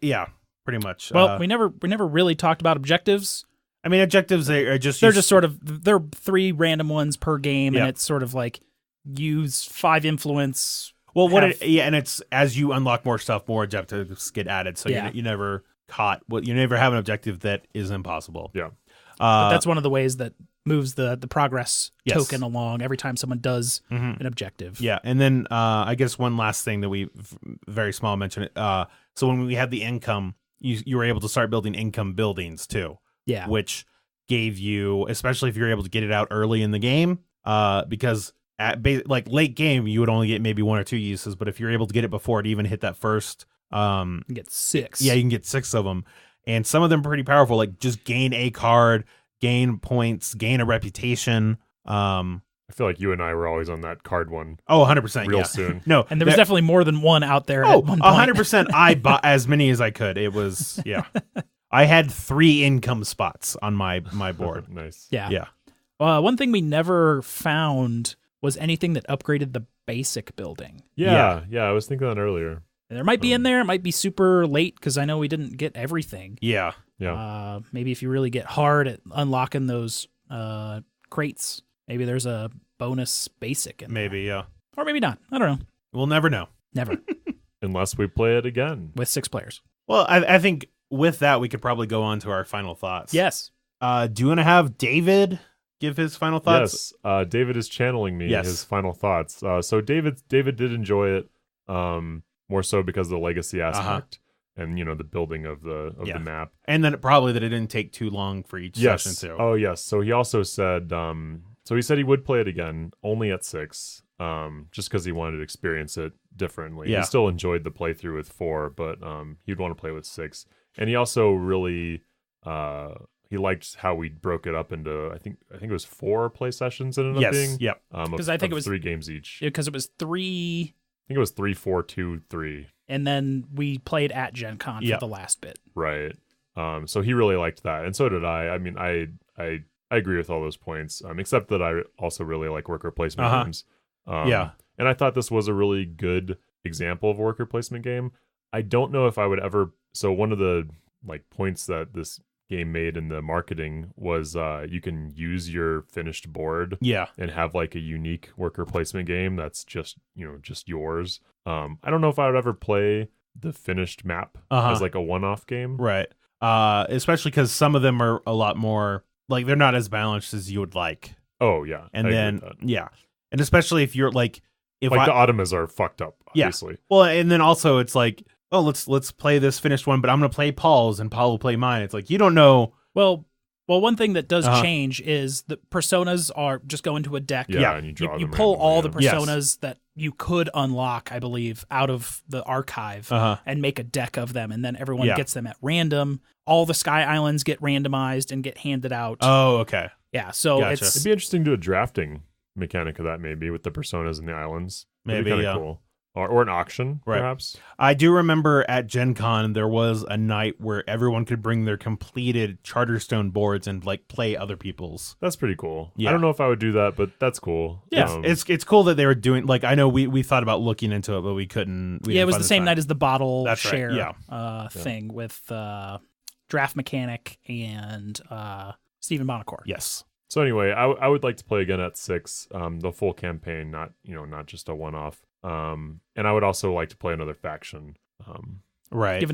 pretty much. Well, we never really talked about objectives. I mean, objectives are just They're just sort of they're 3 random ones per game, Yeah. and it's sort of like use 5 influence. well, and it's as you unlock more stuff, more objectives get added. So Yeah. you never you never have an objective that is impossible. Yeah. But that's one of the ways that moves the progress Yes. token along every time someone does an objective. Yeah, and then I guess one last thing that we very small mention it. So when we had the income, you were able to start building income buildings too. Yeah. Which gave you, especially if you're able to get it out early in the game, because at like late game you would only get maybe 1 or 2 uses, but if you're able to get it before it even hit that first, You get 6. yeah, you can get 6 of them, and some of them are pretty powerful. Like just gain a card, gain points, gain a reputation. I feel like you and I were always on that card one 100%, real yeah. soon. No, And there was definitely more than one out there at one point. 100%. I bought as many as I could. It was, yeah. I had 3 income spots on my board. Nice. Yeah. Yeah. One thing we never found was anything that upgraded the basic building. Yeah. I was thinking that earlier. And there might be in there. It might be super late because I know we didn't get everything. Yeah. Yeah. Maybe if you really get hard at unlocking those crates, maybe there's a bonus basic in Maybe, yeah. there. Or maybe not. I don't know. We'll never know. Never. Unless we play it again. With 6 players. Well, I think with that, we could probably go on to our final thoughts. Yes. Do you want to have David give his final thoughts? Yes. David is channeling me his final thoughts. So David did enjoy it, more so because of the legacy aspect and the building of the map. And then probably that it didn't take too long for each session too. Oh yes. So he also said he said he would play it again, only at 6, just because he wanted to experience it differently. Yeah. He still enjoyed the playthrough with 4, but he'd want to play with 6. And he also really he liked how we broke it up into I think it was 4 play sessions it ended up being. Yep. Because I think it was 3 games each. Because it was 3. I think it was 3, 4, 2, 3. And then we played at Gen Con for the last bit. Right. So he really liked that, and so did I. I mean, I agree with all those points, except that I also really like worker placement games. And I thought this was a really good example of a worker placement game. I don't know if I would ever. So one of the points that this game made in the marketing was you can use your finished board and have a unique worker placement game that's just yours. I don't know if I would ever play the finished map as a one-off game. Right. Especially because some of them are a lot more they're not as balanced as you would like. Oh yeah. And then and especially if you're if the Automas are fucked up, obviously. Well, and then also it's let's play this finished one, but I'm gonna play Paul's and Paul will play mine. It's you don't know. Well, one thing that does change is the personas are just go into a deck. Yeah, and you draw you them pull all the randomly, personas that you could unlock, I believe, out of the archive and make a deck of them, and then everyone gets them at random. All the Sky Islands get randomized and get handed out. Oh, okay. Yeah, so Gotcha. it's It'd be interesting to do a drafting mechanic of that, maybe with the personas and the islands. Maybe, kind of cool. Or an auction, perhaps. I do remember at Gen Con there was a night where everyone could bring their completed Charterstone boards and play other people's. That's pretty cool. Yeah. I don't know if I would do that, but that's cool. Yeah, it's cool that they were doing. I know we thought about looking into it, but we couldn't. it was the same night as the bottle That's right, share thing with Draft Mechanic and Stephen Bonacore. Yes. So anyway, I would like to play again at 6, the full campaign, not just a one-off. And I would also like to play another faction. Right. Give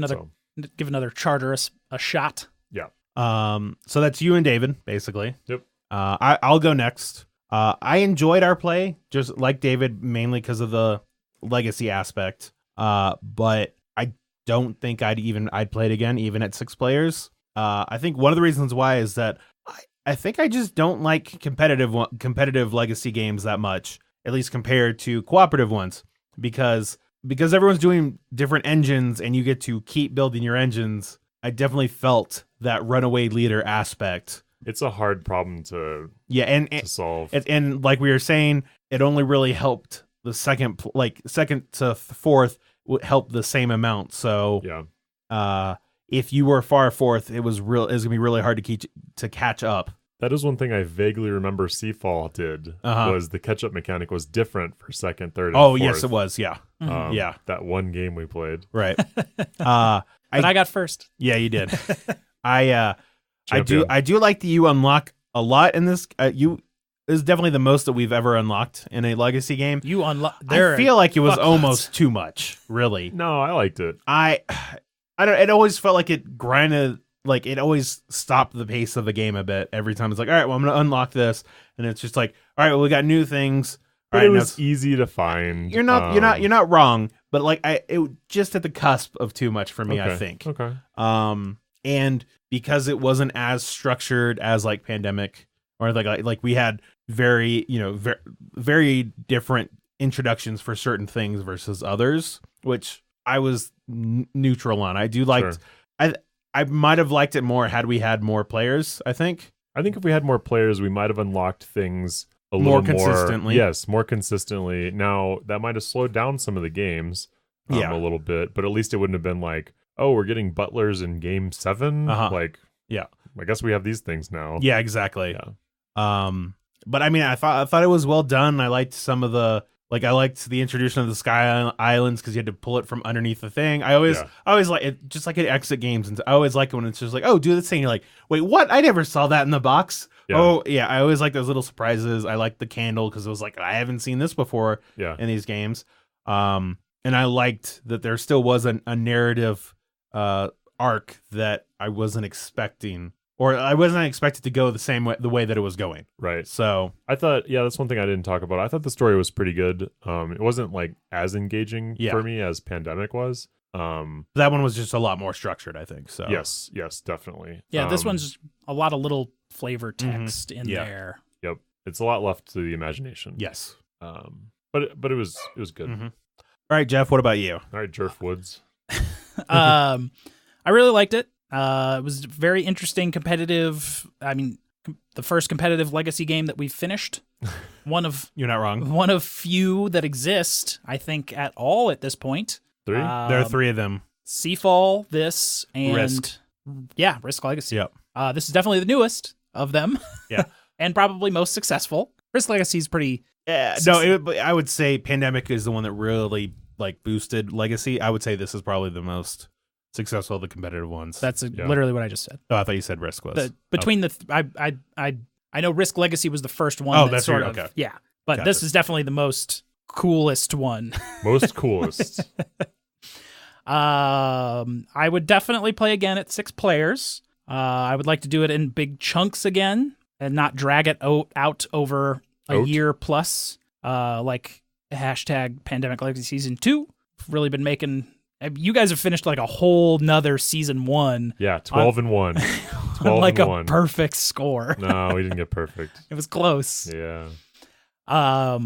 another charter a shot. Yeah. So that's you and David, basically. Yep. I'll go next. I enjoyed our play, just like David, mainly because of the legacy aspect. But I don't think I'd play it again, even at 6 players. I think one of the reasons why is that I think I just don't like competitive legacy games that much, at least compared to cooperative ones, because everyone's doing different engines and you get to keep building your engines. I definitely felt that runaway leader aspect. It's a hard problem to solve. And like we were saying, it only really helped the second to fourth helped the same amount. So if you were far fourth, it was gonna be really hard to catch up. That is one thing I vaguely remember Seafall did, was the catch-up mechanic was different for second, third, and fourth. Yes, it was, yeah. That one game we played. Right. But I got first. Yeah, you did. I do like that you unlock a lot in this. This is definitely the most that we've ever unlocked in a legacy game. You unlock. I feel like it was almost too much, really. No, I liked it. I don't. It always felt like it grinded. Like it always stopped the pace of the game a bit every time. It's like, all right, well, I'm gonna unlock this, and it's just like, all right, well, we got new things. But it was easy to find. You're not wrong, but like it just at the cusp of too much for me. Okay. I think. Okay. And because it wasn't as structured as like Pandemic, or like we had very very different introductions for certain things versus others, which I was neutral on. I do like. Sure. I might have liked it more had we had more players, I think. If we had more players, we might have unlocked things a more little consistently. Yes, more consistently. Now, that might have slowed down some of the games a little bit, but at least it wouldn't have been like, oh, we're getting butlers in game 7. Like, I guess we have these things now. Yeah, exactly. Yeah. But I mean, I thought it was well done. I liked some of the I liked the introduction of the Sky Islands because you had to pull it from underneath the thing. I always like it, just like at exit games, and I always like it when it's just like, oh, do this thing. You're like, wait, what? I never saw that in the box. Yeah. Oh, yeah. I always like those little surprises. I like the candle because it was like, I haven't seen this before in these games. And I liked that there still was a narrative arc that I wasn't expecting. Or I wasn't expected to go the way that it was going. Right. So I thought, that's one thing I didn't talk about. I thought the story was pretty good. It wasn't like as engaging for me as Pandemic was. That one was just a lot more structured, I think. So yes, definitely. Yeah, this one's just a lot of little flavor text in there. Yep, it's a lot left to the imagination. Yes. But it was good. Mm-hmm. All right, Jeff. What about you? All right, Jerf Woods. I really liked it. It was very interesting, competitive. I mean, the first competitive legacy game that we've finished. You're not wrong. One of few that exist, I think, at all at this point. 3? There are 3 of them. Seafall, this, and Risk. Yeah, Risk Legacy. Yep. This is definitely the newest of them. Yeah. And probably most successful. Risk Legacy is pretty. I would say Pandemic is the one that really boosted Legacy. I would say this is probably the most successful of the competitive ones. That's literally what I just said. Oh, I thought you said Risk was. I know Risk Legacy was the first one. Oh, that's sort right. of, Okay. Yeah, but this is definitely the most coolest one. Most coolest. I would definitely play again at 6 players. I would like to do it in big chunks again and not drag it out over a year plus. Like hashtag Pandemic Legacy Season 2. Really been making. You guys have finished like a whole nother Season 1. Yeah, 12-1. 12 like and a 1. perfect score. No, we didn't get perfect. It was close. Yeah. I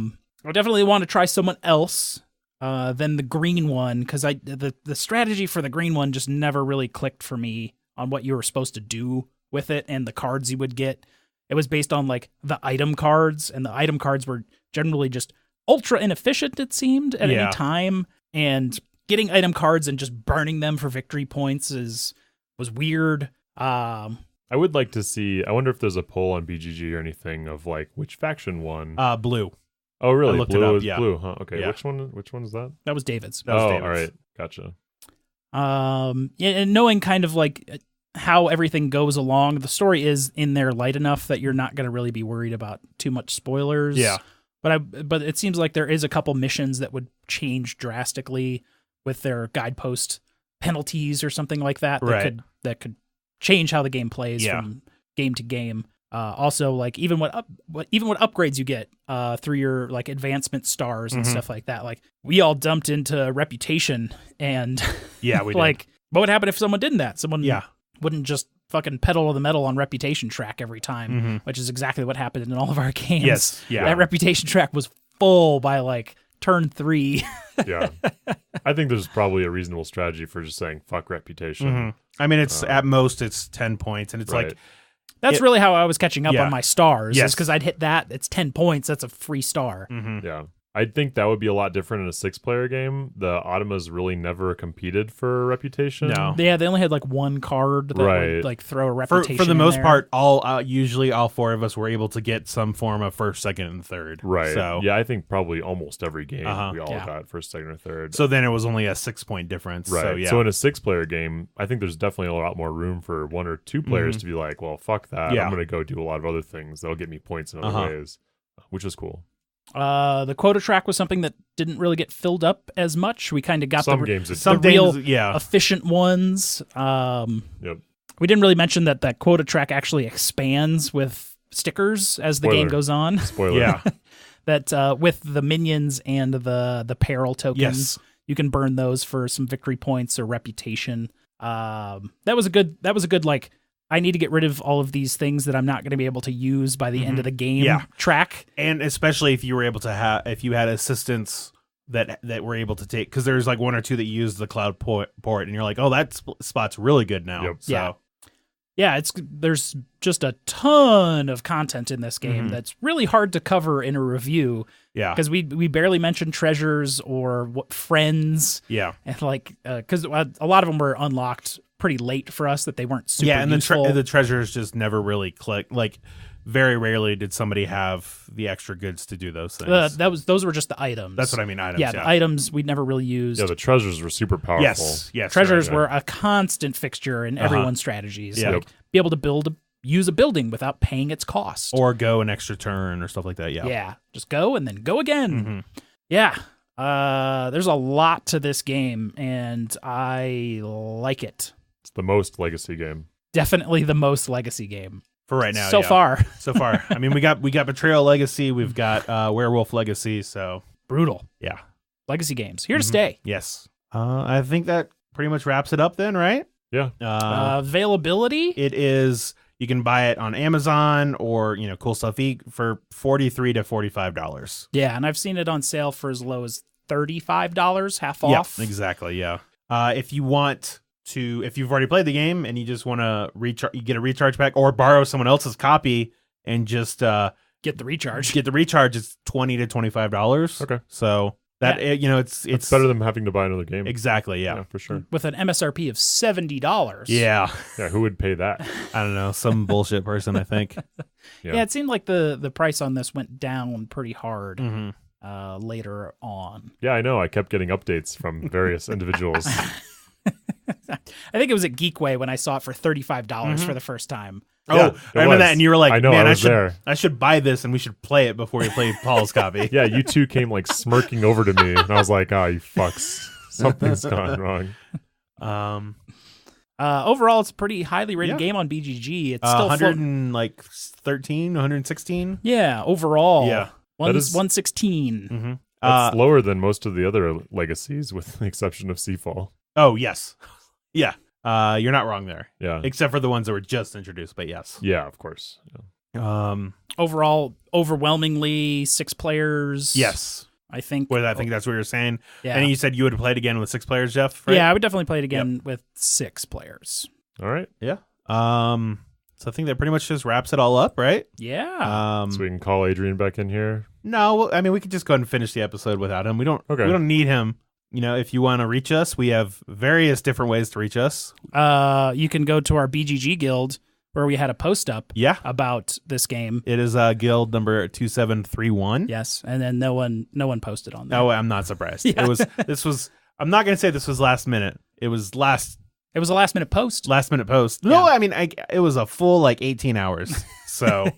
definitely want to try someone else than the green one, because the strategy for the green one just never really clicked for me on what you were supposed to do with it and the cards you would get. It was based on like the item cards, and the item cards were generally just ultra inefficient, it seemed, at any time. And getting item cards and just burning them for victory points was weird. I would like to see. I wonder if there's a poll on BGG or anything of like which faction won. Blue. Oh, really? I looked blue it up, is yeah. blue, huh? Okay. Yeah. Which one is that? That was David's. That was David's. David's. All right. Gotcha. And knowing kind of like how everything goes along, the story is in there light enough that you're not going to really be worried about too much spoilers. Yeah. But it seems like there is a couple missions that would change drastically with their guidepost penalties or something like that. That could change how the game plays from game to game. Also, like even what upgrades you get through your like advancement stars and stuff like that. Like we all dumped into reputation, and Yeah, we like what would happen if someone did that? Someone wouldn't just fucking pedal to the metal on reputation track every time, which is exactly what happened in all of our games. Yes, yeah. That reputation track was full by like turn 3. Yeah. I think there's probably a reasonable strategy for just saying fuck reputation. I mean, it's at most it's 10 points, and it's Right. like That's really how I was catching up Yeah. on my stars. Yes. Because I'd hit that. It's 10 points. That's a free star. Yeah. I think that would be a lot different in a 6-player game. The Automas really never competed for reputation. No. Yeah, they only had like one card that Right. would like throw a for reputation the in most there. part, usually all 4 of us were able to get some form of first, second, and third. Right. So Yeah, I think probably almost every game we all Yeah. got first, second, or third. so then it was only a 6-point difference. Right. So yeah. So in a 6-player game, I think there's definitely a lot more room for 1 or 2 players to be like, well, fuck that. Yeah. I'm going to go do a lot of other things that'll get me points in other ways, which is cool. The quota track was something that didn't really get filled up as much. We kind of got Some the games, it's some the real things, yeah. efficient ones. Yep. We didn't really mention that quota track actually expands with stickers as the game Spoiler. goes on. Spoiler. Yeah. That with the minions and the peril tokens, Yes. you can burn those for some victory points or reputation. That was a good like, I need to get rid of all of these things that I'm not going to be able to use by the end of the game Yeah. track. And especially if you were able to if you had assistants that were able to take, because there's like 1 or 2 that use the cloud port, and you're like, oh, that spot's really good now. Yep. So Yeah, there's just a ton of content in this game that's really hard to cover in a review yeah, because we barely mentioned treasures or friends, yeah, and like because a lot of them were unlocked pretty late for us that they weren't super yeah. And useful. the treasures just never really clicked. Like very rarely did somebody have the extra goods to do those things. Those were just the items. That's what I mean. Items. Yeah, the items we'd never really used. Yeah, the treasures were super powerful. Yes. Treasures right. were a constant fixture in everyone's strategies. Yeah. Like, be able to use a building without paying its cost. Or go an extra turn or stuff like that. Yeah. Yeah, just go and then go again. Mhm. Yeah. There's a lot to this game, and I like it. It's the most legacy game. Definitely the most legacy game For right now. so yeah. far. So far. I mean, we got Betrayal Legacy. We've got Werewolf Legacy. So Brutal yeah. legacy games here to stay. Yes. I think that pretty much wraps it up then, right? Yeah. Availability. It is. You can buy it on Amazon or Cool Stuff Inc. for $43 to $45. Yeah, and I've seen it on sale for as low as $35, half off. Yeah, exactly. Yeah. If you want to, if you've already played the game and you just want to recharge, you get a recharge pack or borrow someone else's copy and just Get the recharge. get the recharge. It's $20 to $25. Okay. So that It's better than having to buy another game. exactly. Yeah, Yeah. for sure. With an MSRP of $70. Yeah. Yeah, who would pay that? I don't know. Some bullshit person, I think. Yeah, it seemed like the price on this went down pretty hard Mm-hmm. later on. Yeah, I know. I kept getting updates from various individuals. I think it was at Geekway when I saw it for $35 for the first time. Oh, Yeah, it I remember was. that, and you were like, I know, "Man, I was should there. I should buy this, and we should play it before we play Paul's copy." Yeah, you two came like smirking over to me, and I was like, "Oh, you fucks! Something's gone wrong." Overall, it's a pretty highly rated Yeah. game on BGG. It's still 113, 116. yeah, overall. Yeah. That is- 116. Mm-hmm. That's lower than most of the other legacies, with the exception of Seafall. Oh yes, yeah. You're not wrong there, Yeah, except for the ones that were just introduced. But yes. yeah, of course. Yeah. Overall, overwhelmingly 6 players. Yes. I think. Well, I think that's what you're saying. Yeah. And you said you would play it again with 6 players, Jeff. Right? Yeah, I would definitely play it again with 6 players. All right, Yeah. So I think that pretty much just wraps it all up, right? Yeah. so we can call Adrian back in here. No, well, I mean, we could just go ahead and finish the episode without him. We don't need him. If you want to reach us, we have various different ways to reach us. You can go to our BGG guild where we had a post up Yeah. about this game. It is guild number 2731. Yes, and then no one posted on that. Oh, I'm not surprised. Yeah. This was I'm not going to say this was last minute. It was last It was a last minute post. minute post. No, I mean, it was a full 18 hours. So,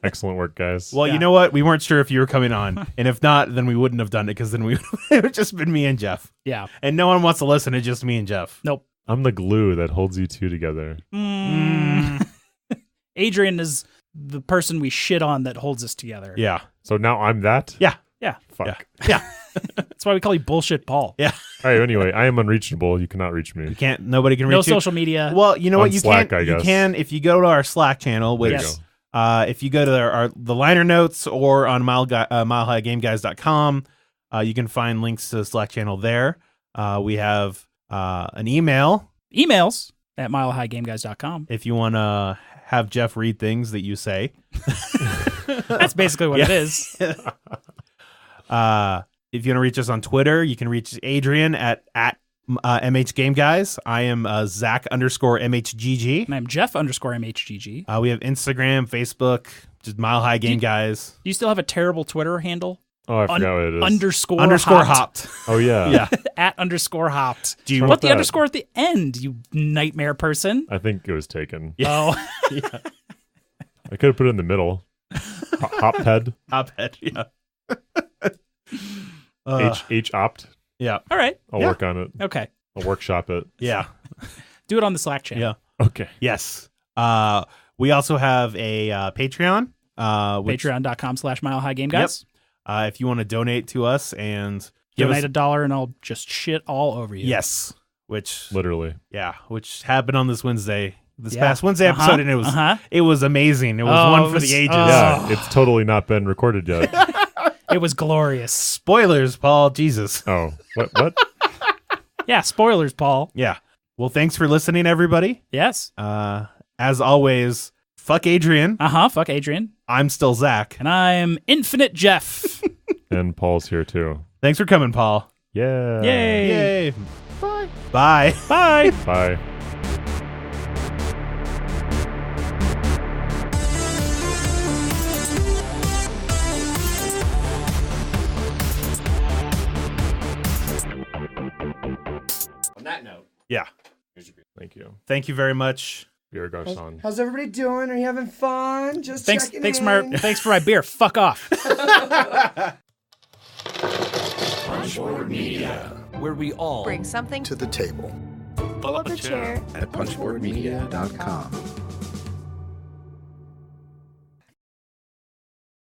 Excellent work, guys. well, Yeah. you know what? We weren't sure if you were coming on. And if not, then we wouldn't have done it because then it would have just been me and Jeff. Yeah. And no one wants to listen. It's just me and Jeff. Nope. I'm the glue that holds you two together. Adrian is the person we shit on that holds us together. Yeah. So now I'm that. Yeah. Yeah. Fuck. Yeah. That's why we call you Bullshit Paul. Yeah. All right. Anyway, I am unreachable. You cannot reach me. You can't. Nobody can reach No you. social media. Well, you know On what? You Slack, can. I You guess. can if you go to our Slack channel, which There you if you go to the liner notes or on milehighgameguys.com, you can find links to the Slack channel there. We have an email Emails at milehighgameguys.com. if you want to have Jeff read things that you say. That's basically what it is. If you want to reach us on Twitter, you can reach Adrian at MHGameGuys. I am Zach_MHGG. And I'm Jeff_MHGG. We have Instagram, Facebook, just Mile High Game Guys. Do you still have a terrible Twitter handle? Oh, I forgot what it is. Underscore hopped. Oh, yeah. Yeah. at _hopped. Do you What want the that? underscore at the end, you nightmare person? I think it was taken. Oh, I could have put it in the middle. Hophead. Hophead, yeah. H opt. Yeah. all right. I'll work on it. Okay. I'll workshop it. Yeah. Do it on the Slack channel. Yeah. Okay. Yes. We also have a Patreon. Which, Patreon.com/milehighgameguys. if you want to donate to us and give Donate us, $1 and I'll just shit all over you. yes, which Literally. which happened on this Wednesday, Yeah. past Wednesday episode, and it was amazing. It was one for the ages. Yeah, it's totally not been recorded yet. It was glorious. Spoilers, Paul. Jesus. Oh, what? Yeah, spoilers, Paul. Yeah. Well, thanks for listening, everybody. Yes. As always, fuck Adrian. Fuck Adrian. I'm still Zach. And I'm Infinite Jeff. And Paul's here too. Thanks for coming, Paul. Yeah. Yay. Yay. Bye. Bye. Bye. Bye. On that note, Yeah. Thank you. Thank you very much. Beer Garçon. how's everybody doing? Are you having fun? Just Thanks checking for in. my beer. Fuck off. Where we all Bring something to the table pull up a chair at punchboardmedia.com.